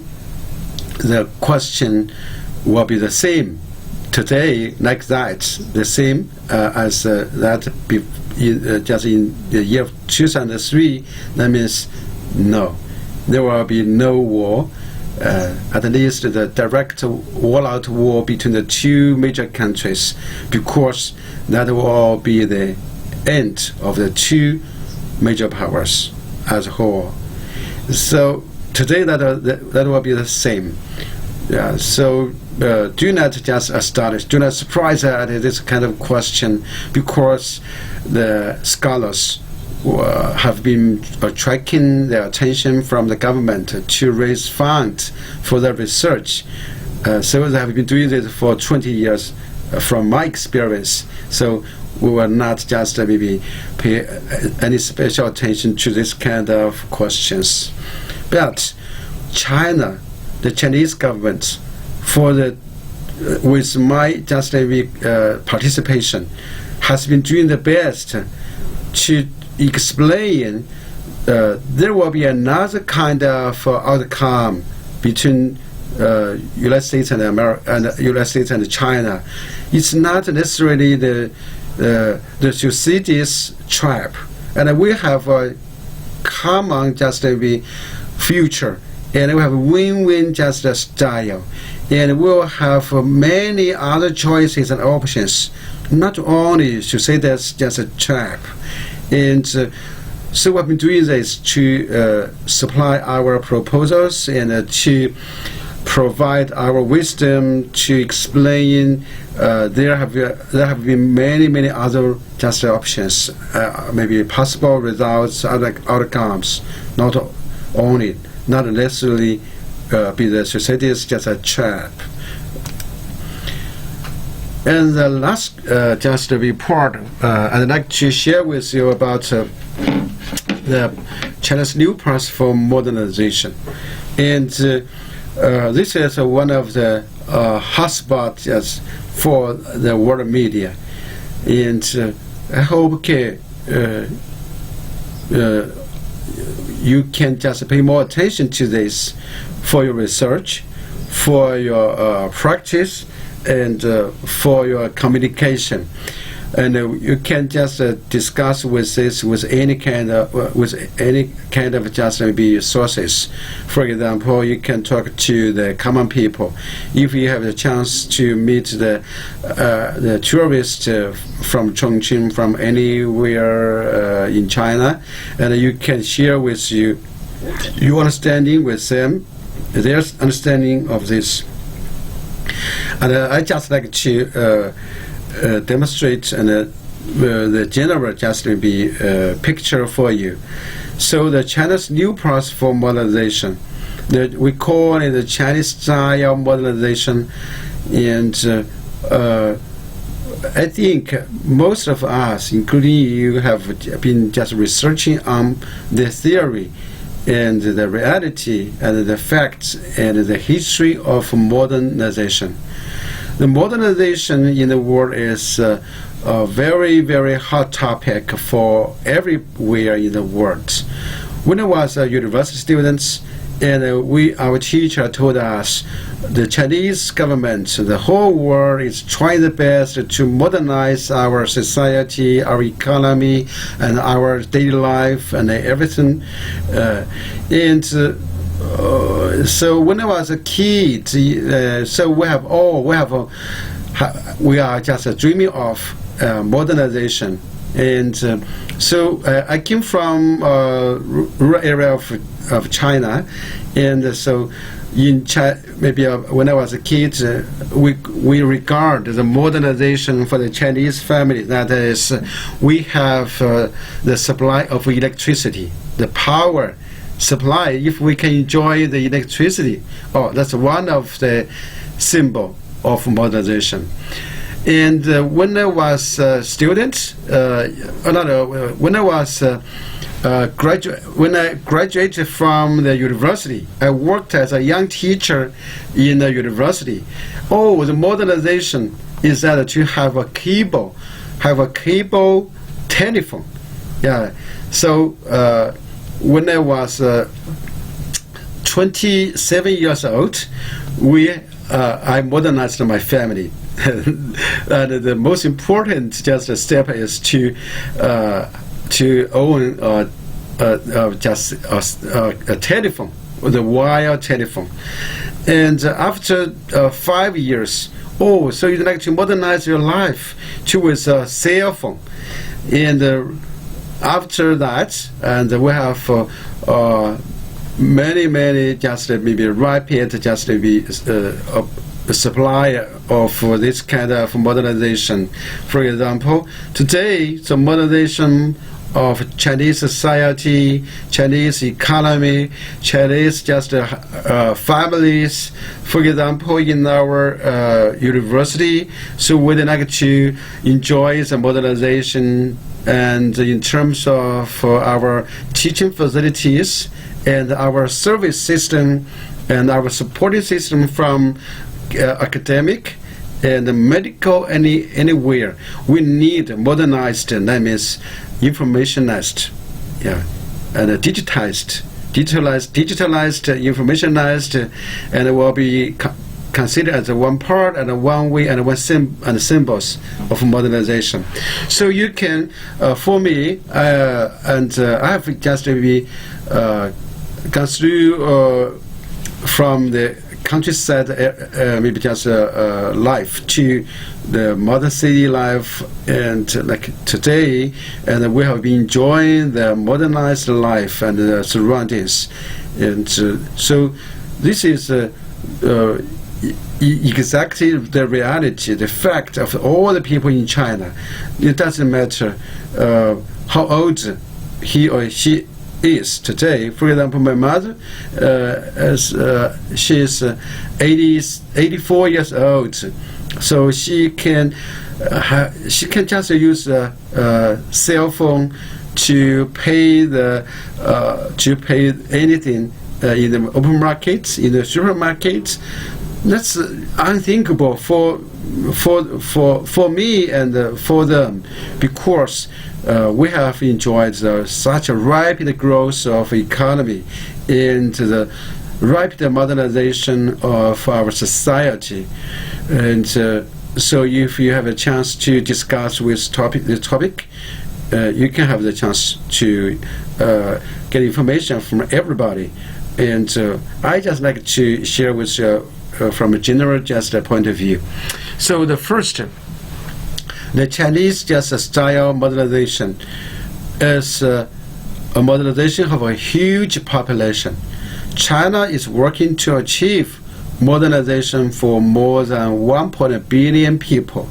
the question will be the same today, like that, the same as that just in the year of 2003. That means no, there will be no war, at least the direct all-out war between the two major countries, because that will be the end of the two major powers as a whole. So today that will be the same. Yeah, so do not just astonish, do not surprise at this kind of question, because the scholars have been attracting their attention from the government to raise funds for their research. So they have been doing this for 20 years from my experience. So we will not just maybe pay any special attention to this kind of questions. But China, the Chinese government, with my just participation, has been doing the best to explain there will be another kind of outcome between United States and United States and China. It's not necessarily the Thucydides trap, and we have a common just future, and we have win-win just style, and we'll have many other choices and options, not only to say that's just a trap. And so we've been doing this to supply our proposals and to provide our wisdom to explain. There have been many other just options, maybe possible results, other outcomes, not necessarily be the society is just a trap. And the last just a report, I'd like to share with you about the China's new path for modernization. And this is one of the hotspots for the world media. And I hope you can just pay more attention to this for your research, for your practice, and for your communication. And you can just discuss with this with any kind of just maybe sources. For example, you can talk to the common people. If you have the chance to meet the tourists from Chongqing, from anywhere in China, and you can share with your understanding with them, their understanding of this. And I just like to demonstrate the general just maybe picture for you. So the China's new path for modernization, we call it the Chinese style modernization, and I think most of us, including you, have been just researching on the theory and the reality and the facts and the history of modernization. The modernization in the world is a very hot topic for everywhere in the world. When I was a university student, and our teacher told us the Chinese government, the whole world is trying the best to modernize our society, our economy, and our daily life and everything. So when I was a kid, so we are just dreaming of modernization. And so I came from rural area of China, and so in China, maybe when I was a kid, we regard the modernization for the Chinese family. That is, we have the supply of electricity, the power supply. If we can enjoy the electricity, that's one of the symbol of modernization. And when I was a student, when I was when I graduated from the university, I worked as a young teacher in the university. The modernization is that to have a cable telephone. Yeah. So when I was 27 years old, I modernized my family. And the most important just step is to own just a telephone, the wire telephone. And after 5 years, so you'd like to modernize your life with a cell phone. And after that, and we have many just maybe rapid just maybe supply of this kind of modernization. For example, today the modernization of Chinese society, Chinese economy, Chinese just families. For example, in our university, so we'd like to enjoy the modernization, and in terms of our teaching facilities and our service system and our supporting system from academic and medical anywhere, we need modernized, that means informationized, and digitalized, informationized, and it will be considered as one part and one way and one symbols of modernization. So you can, for me, and I have just maybe gone through from the countryside, maybe just life, to the modern city life, and like today, and we have been enjoying the modernized life and the surroundings, and so this is exactly the reality, the fact of all the people in China. It doesn't matter how old he or she is today. For example, my mother, she is 84 years old, so she can just use a cell phone to pay anything in the open markets, in the supermarkets. That's unthinkable for me and for them, because we have enjoyed such a rapid growth of economy and the rapid modernization of our society. And so if you have a chance to discuss with the topic, you can have the chance to get information from everybody. And I just like to share with you from a general just point of view. So the first, the Chinese just style modernization is a modernization of a huge population. China is working to achieve modernization for more than 1 billion people.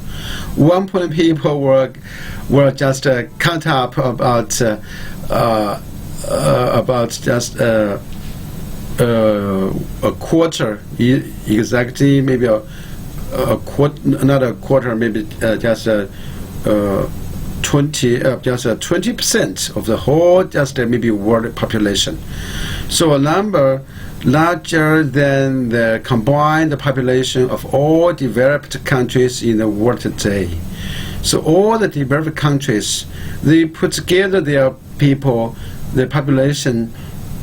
1 billion people were just count up about just a quarter, exactly, maybe a quarter, not a quarter, maybe just 20% of the whole just maybe world population. So a number larger than the combined population of all developed countries in the world today. So all the developed countries, they put together their people, the population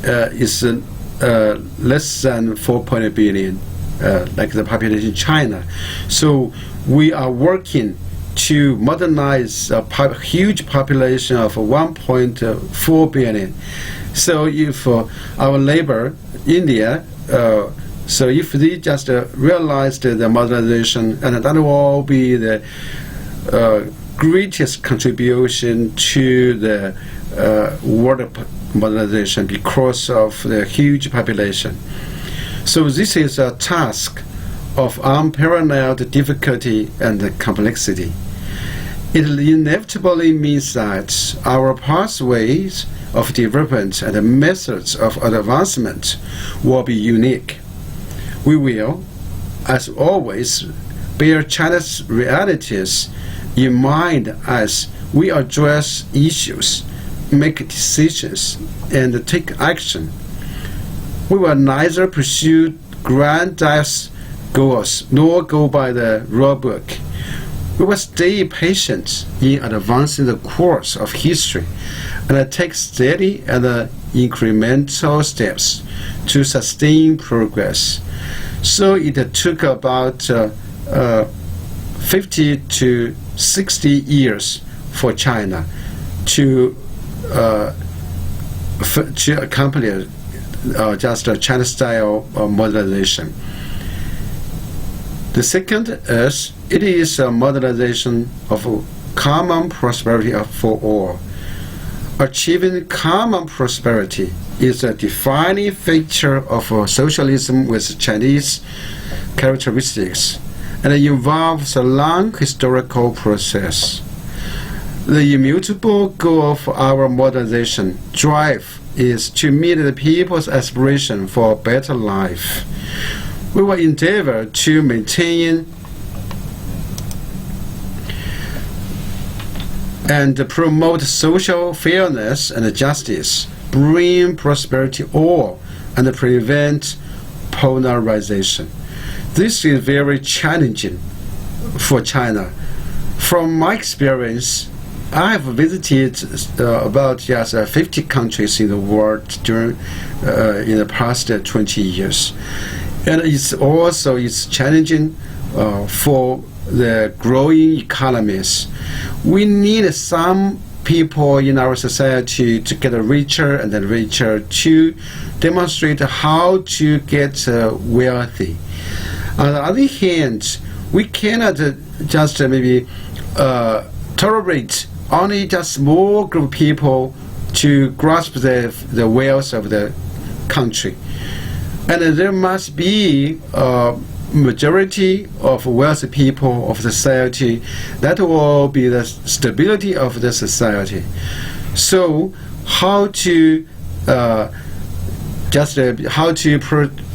is less than 4 billion, like the population in China. So we are working to modernize a huge population of 1.4 billion. So if our neighbor, India, so if they just realized the modernization, and that will be the greatest contribution to the world modernization because of the huge population. So this is a task of unparalleled difficulty and complexity. It inevitably means that our pathways of development and methods of advancement will be unique. We will, as always, bear China's realities in mind as we address issues, make decisions, and take action. We will neither pursue grandiose goals nor go by the rule book. We will stay patient in advancing the course of history and take steady and incremental steps to sustain progress. So it took about 50 to 60 years for China to accomplish just a China-style modernization. The second is, it is a modernization of common prosperity for all. Achieving common prosperity is a defining feature of socialism with Chinese characteristics, and it involves a long historical process. The immutable goal of our modernization drive is to meet the people's aspiration for a better life. We will endeavor to maintain and promote social fairness and justice, bring prosperity to all, and prevent polarization. This is very challenging for China. From my experience, I have visited about just 50 countries in the world during in the past 20 years. And it's challenging for the growing economies. We need some people in our society to get richer and then richer, to demonstrate how to get wealthy. On the other hand, we cannot just maybe tolerate only just small group of people to grasp the wealth of the country. And there must be a majority of wealthy people of society. That will be the stability of the society. So how to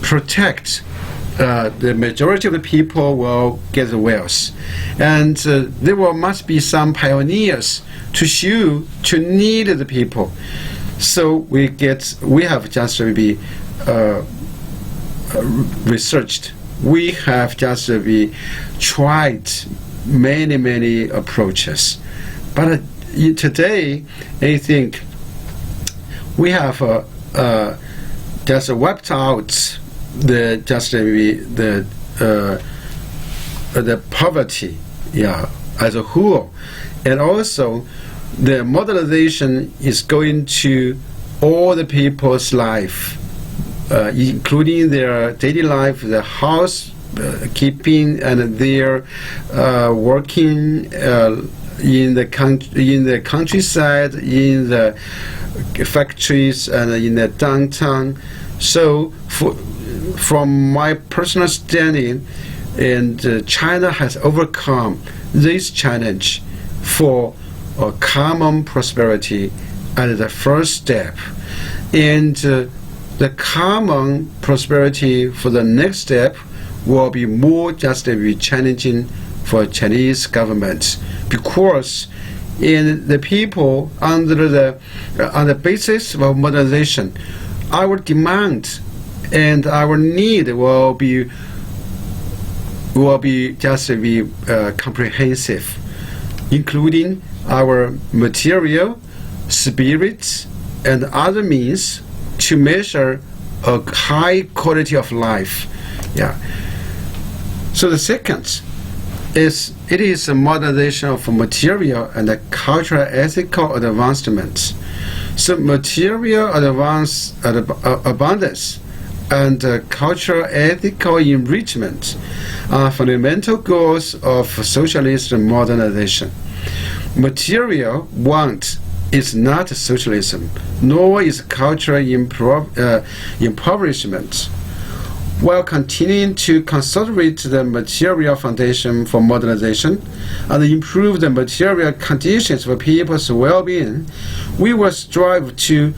protect the majority of the people will get the wealth, and there must be some pioneers to show to need the people. So we have just maybe researched. We have just tried many approaches, but today I think we have just wiped out the poverty, as a whole, and also the modernization is going to all the people's life, including their daily life, the house keeping, and their working in the countryside, in the factories, and in the downtown. So from my personal understanding, and China has overcome this challenge for a common prosperity as the first step, and the common prosperity for the next step will be more just challenging for Chinese government, because in the people on the basis of modernization, our demand and our need will be comprehensive, including our material, spirits, and other means to measure a high quality of life. So the second is a modernization of material and a cultural ethical advancement. So material abundance and cultural ethical enrichment are fundamental goals of socialist modernization. Material want is not socialism, nor is cultural impoverishment. While continuing to consolidate the material foundation for modernization and improve the material conditions for people's well-being, we will strive to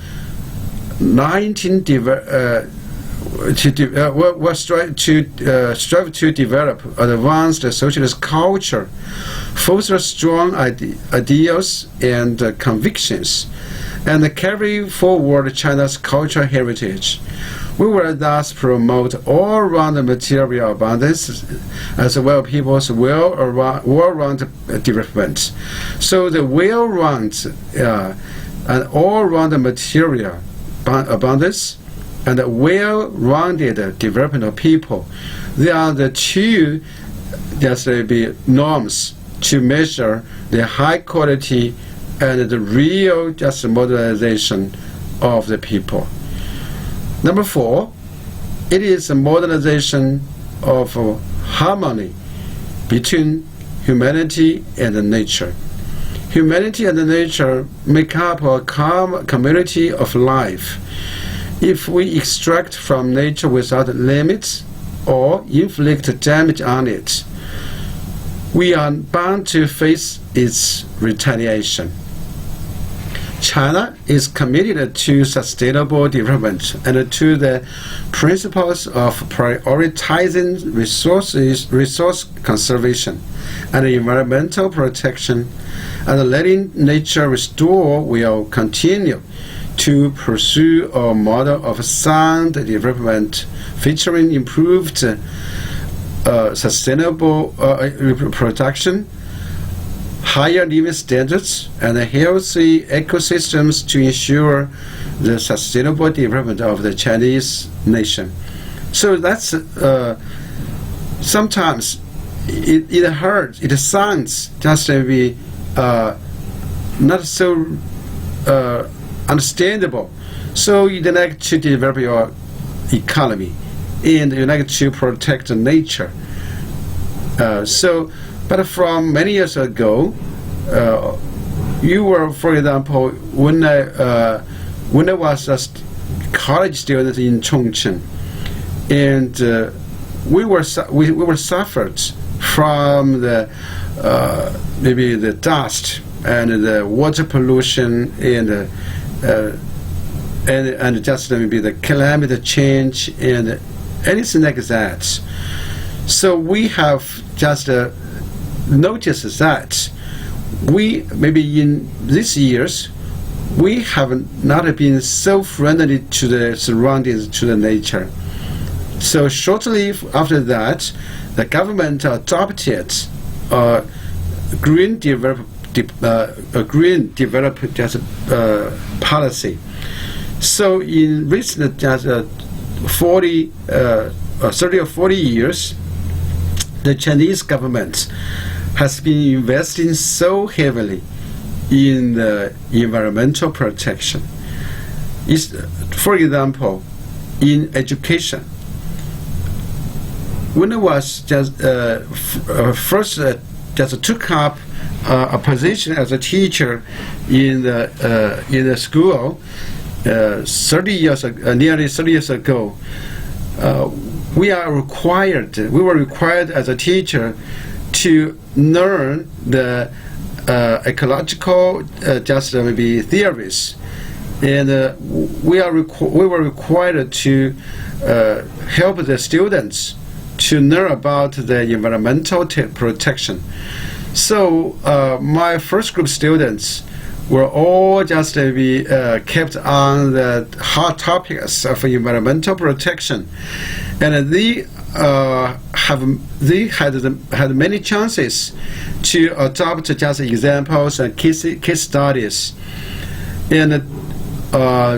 develop advanced socialist culture, foster strong ideals and convictions, and carry forward China's cultural heritage. We will thus promote all-round material abundance as well as people's well-round development. So the well-round and all-round material abundance and the well-rounded development of people, they are the two norms to measure the high quality and the real modernization of the people. Number 4, it is a modernization of harmony between humanity and nature. Humanity and nature make up a community of life. If we extract from nature without limits or inflict damage on it, we are bound to face its retaliation. China is committed to sustainable development and to the principles of prioritizing resource conservation and environmental protection, and letting nature restore will continue to pursue a model of sound development featuring improved sustainable production, higher living standards, and healthy ecosystems to ensure the sustainable development of the Chinese nation. So that's sometimes it sounds just to be not so understandable. So you like to develop your economy, and you like to protect nature. But from many years ago, you were, for example, when I was a college student in Chongqing, and we were suffered from the maybe the dust and the water pollution and just maybe the climate change and anything like that. So we have just noticed that we maybe in these years we have not been so friendly to the surroundings, to the nature. So shortly after that, the government adopted a green development policy. So in recent just 30 or 40 years, the Chinese government has been investing so heavily in the environmental protection. For example, in education. When I was just first just took up a position as a teacher in the school nearly 30 years ago, we were required as a teacher to learn the ecological just maybe theories, and we were required to help the students to learn about the environmental protection. So my first group students were all just kept on the hot topics of environmental protection, and they had many chances to adopt just examples and case studies. And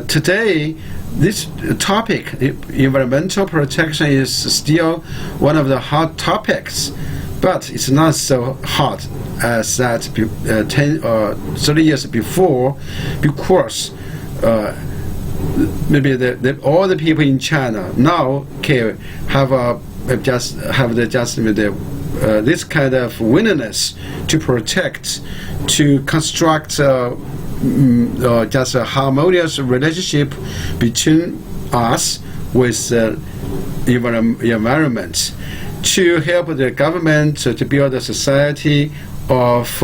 today, this topic, environmental protection, is still one of the hot topics, but it's not so hot as that 10 or 30 years before, because maybe all the people in China now have this kind of willingness to protect, to construct just a harmonious relationship between us with the environment, to help the government to build a society of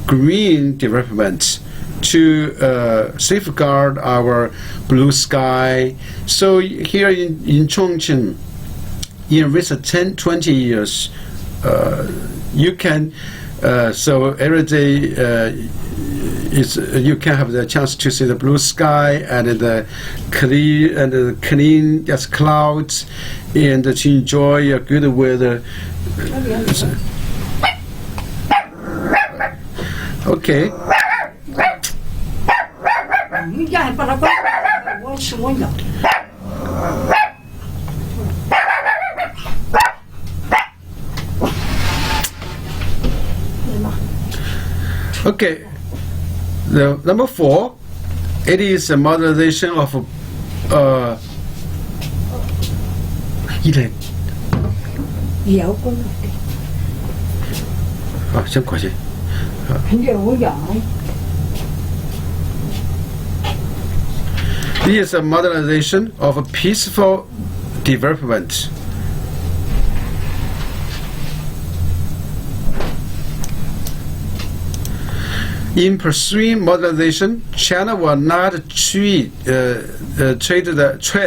green development, to safeguard our blue sky. So here in Chongqing, in recent 10-20 years, you can so every day you can have the chance to see the blue sky and the clean just clouds, and to enjoy a good weather. Okay. Okay. The number 4, it is a modernization of It is a modernization of a peaceful development. In pursuing modernization, China will not tread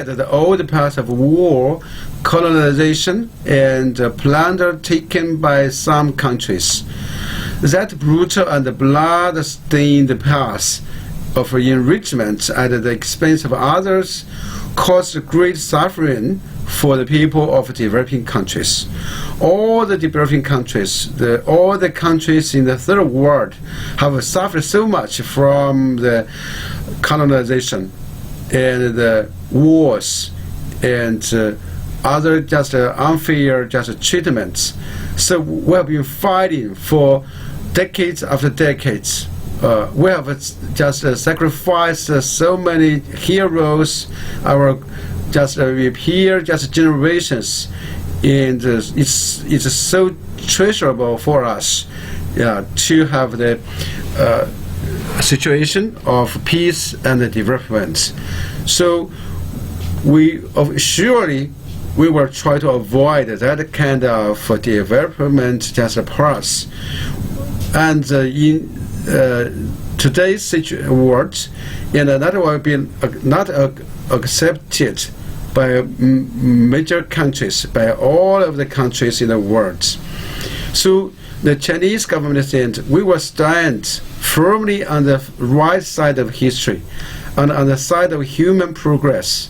the old path of war, colonization, and plunder taken by some countries. That brutal and blood-stained path of enrichment at the expense of others caused great suffering for the people of developing countries. All the developing countries, all the countries in the third world have suffered so much from the colonization and the wars and other just unfair just treatments. So we have been fighting for decades after decades, we have just sacrificed so many heroes, our here just generations, and it's so treasurable for us to have the situation of peace and development. So surely we will try to avoid that kind of development just pass. And in today's world, and that will be not accepted by major countries, by all of the countries in the world. So the Chinese government said we will stand firmly on the right side of history, and on the side of human progress,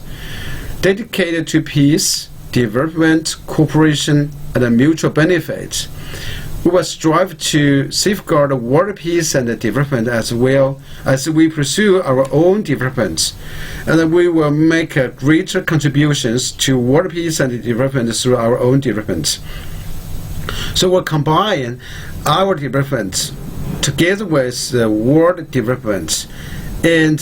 dedicated to peace, development, cooperation, and mutual benefit. We will strive to safeguard world peace and development as well as we pursue our own development. And we will make greater contributions to world peace and development through our own development. So we'll combine our development together with world development, and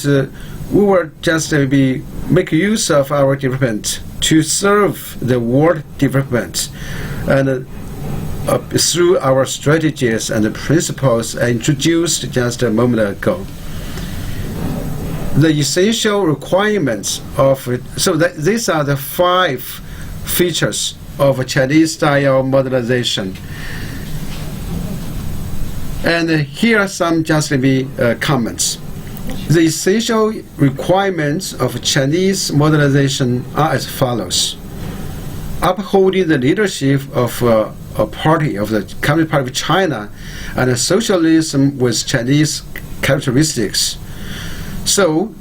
we will just make use of our development to serve the world development, and through our strategies and principles introduced just a moment ago. The essential requirements of these are the 5 features of Chinese-style modernization. And here are some just comments. The essential requirements of Chinese modernization are as follows: upholding the leadership of a party of the Communist Party of China and socialism with Chinese characteristics. So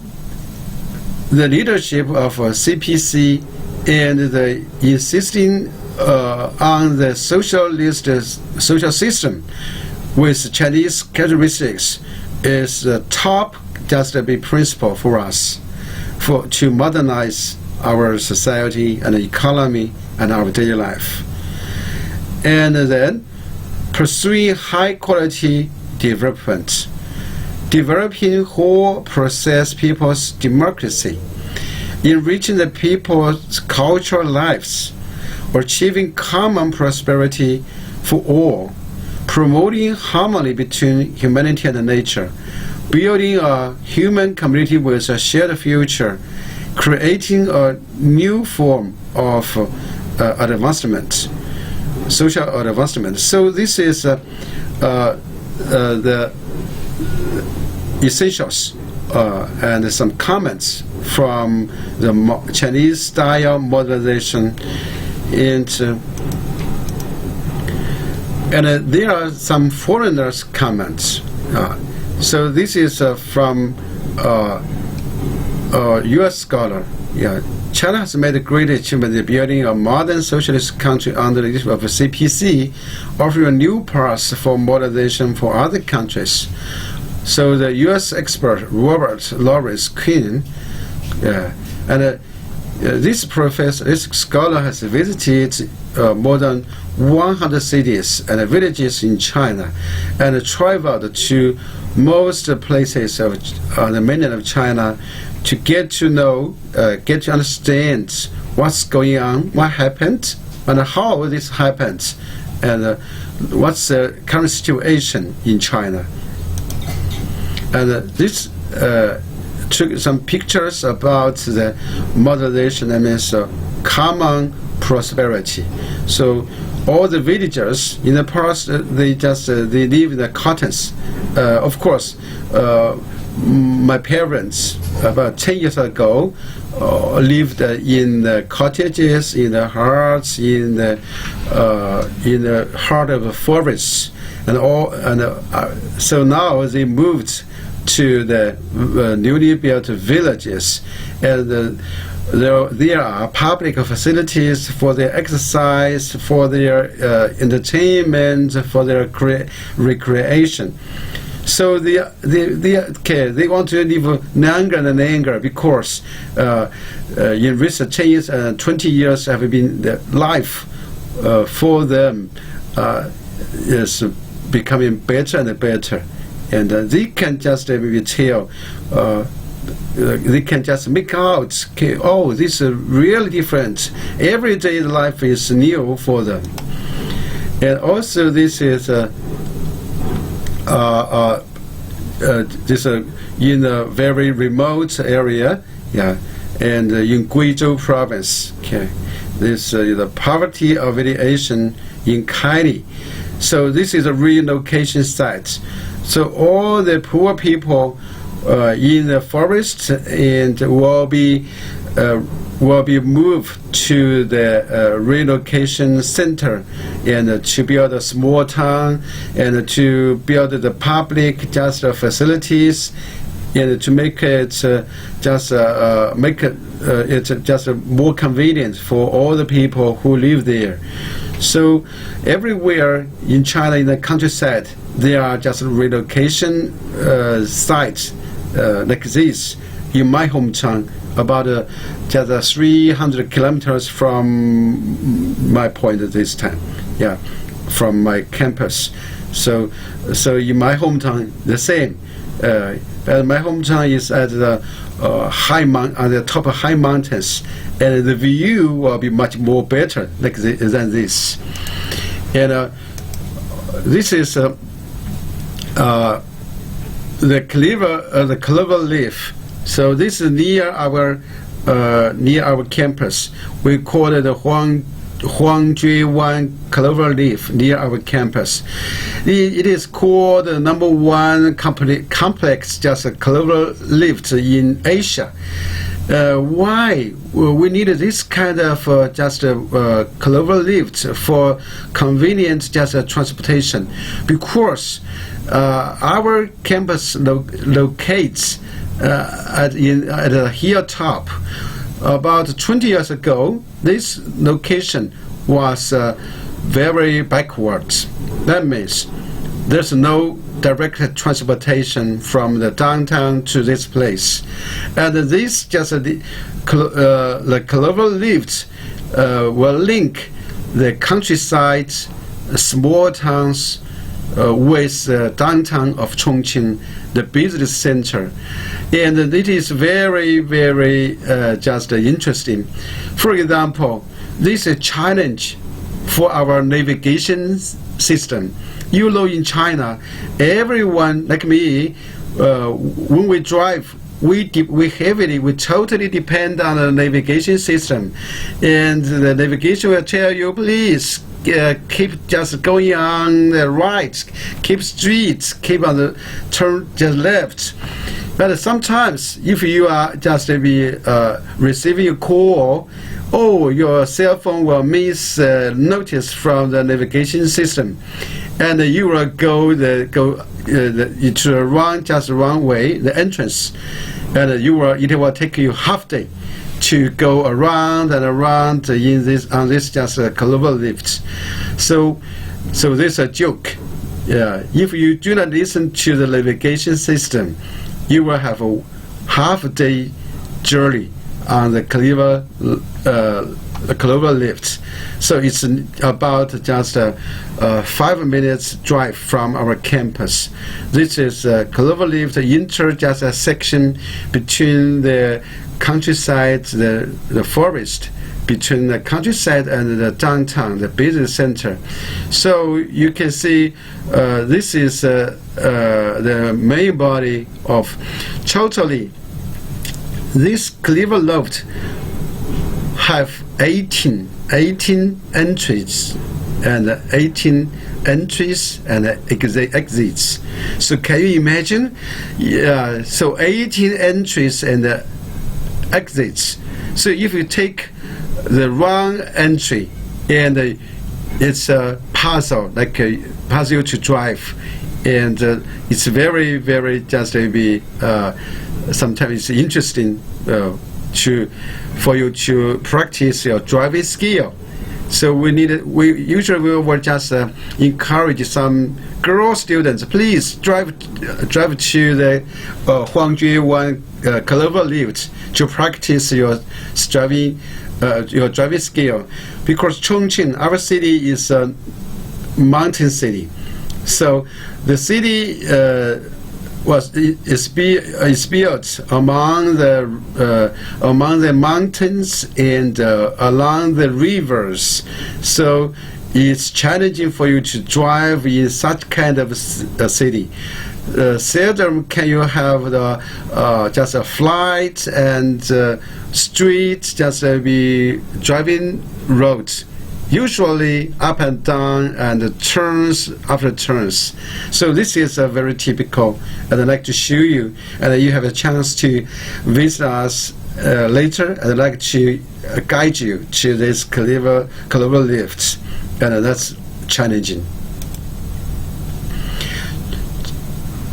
the leadership of CPC and the insisting on the socialist social system with Chinese characteristics is the top principle for us to modernize our society and economy and our daily life. And then pursuing high quality development, developing whole process people's democracy, enriching the people's cultural lives, achieving common prosperity for all, promoting harmony between humanity and nature, building a human community with a shared future, creating a new form of advancement, social advancement. So this is the essentials and some comments from the Chinese-style modernization. And there are some foreigners' comments. So this is from a U.S. scholar. China has made a great achievement in building a modern socialist country under the leadership of CPC, offering a new path for modernization for other countries. So the U.S. expert Robert Lawrence Quinn, this scholar has visited more than 100 cities and villages in China, and traveled to most places on the mainland of China to get to know, get to understand what's going on, what happened, and how this happened, and what's the current situation in China. And this took some pictures about the modernization, that means common prosperity. So all the villagers in the past, they live in the cottons. Of course, my parents about 10 years ago lived in the cottages, in the huts, in the heart of the forests, and all. And so now they moved to the newly built villages, and there are public facilities for their exercise, for their entertainment, for their recreation. So they want to live longer and longer, because in recent 10 years and 20 years have been the life for them is becoming better and better. and they can just maybe tell. They can just make out, okay, oh, this is really different. Every day life is new for them. And also this is this in a very remote area, yeah, and in Guizhou province, okay. This the poverty alleviation in C.I.A. So this is a relocation site. So all the poor people in the forest and will be moved to the relocation center, and to build a small town, and to build the public just facilities, and to make it just more convenient for all the people who live there. So everywhere in China, in the countryside, there are just relocation sites like this. In my hometown, about just 300 kilometers from my point at this time, yeah, from my campus. So in my hometown, the same. And my hometown is at the at the top of high mountains, and the view will be much more better than this. And this is the clover leaf. So this is near our campus. We call it the Huangjuewan clover leaf near our campus. It is called the #1 complex just clover leaf in Asia. Why we need this kind of just clover leaf for convenient just transportation? Because our campus locates at a hilltop. About 20 years ago, this location was very backwards. That means there's no direct transportation from the downtown to this place, and this just the clover leaves will link the countryside, small towns with downtown of Chongqing, the business center. And it is very, very just interesting. For example, this is a challenge for our navigation system. You know, in China, everyone like me, when we drive, we totally depend on the navigation system, and the navigation will tell you, please keep just going on the right, keep straight, keep on the turn just left. But sometimes, if you are just receiving a call, your cell phone will miss notice from the navigation system, and you will go to the wrong way, the entrance, and it will take you half day to go around and around on this just clover lift. So this is a joke. Yeah, if you do not listen to the navigation system, you will have a half-day journey on the clover lift. So it's about just a 5 minutes drive from our campus. This is a clover lift just a section between the countryside, the forest, between the countryside and the downtown, the business center. So you can see this is the main body of totally. This clover loft have 18 entries and 18 entries and exits. So can you imagine? So 18 entries and exits. So if you take the wrong entry, and it's a puzzle, like a puzzle to drive, and it's very, very just maybe sometimes it's interesting for you to practice your driving skill. So we usually will just encourage some girl students, please drive to the Huangjuewan clover lift to practice your driving skill, because Chongqing, our city, is a mountain city. So the city it's built among the mountains and along the rivers. So it's challenging for you to drive in such kind of city. Seldom can you have just a flight and street, just be driving roads. Usually up and down and turns after turns. So this is a very typical, and I'd like to show you, and you have a chance to visit us later. I'd like to guide you to this clever lift, and that's challenging.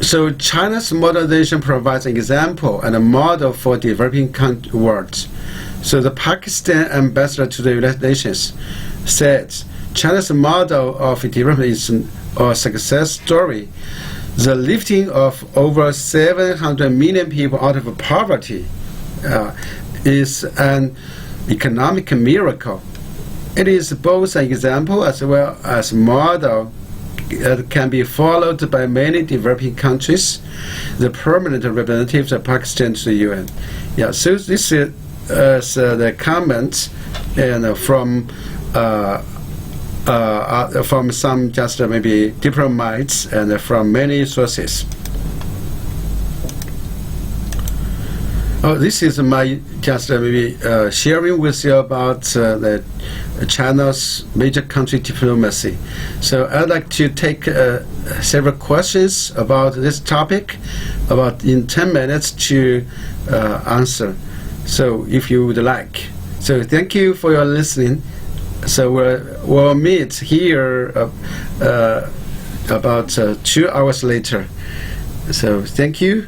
So China's modernization provides an example and a model for developing world. So the Pakistan ambassador to the United Nations said China's model of development is a success story. The lifting of over 700 million people out of poverty is an economic miracle. It is both an example as well as a model that can be followed by many developing countries. The permanent representatives of Pakistan to the UN. Yeah, so this is the comment and from some just maybe diplomats and from many sources. Oh, this is my just maybe sharing with you about the China's major country diplomacy. So I'd like to take several questions about this topic, about in 10 minutes to answer. So if you would like. So thank you for your listening. So we'll meet here about 2 hours later. So thank you.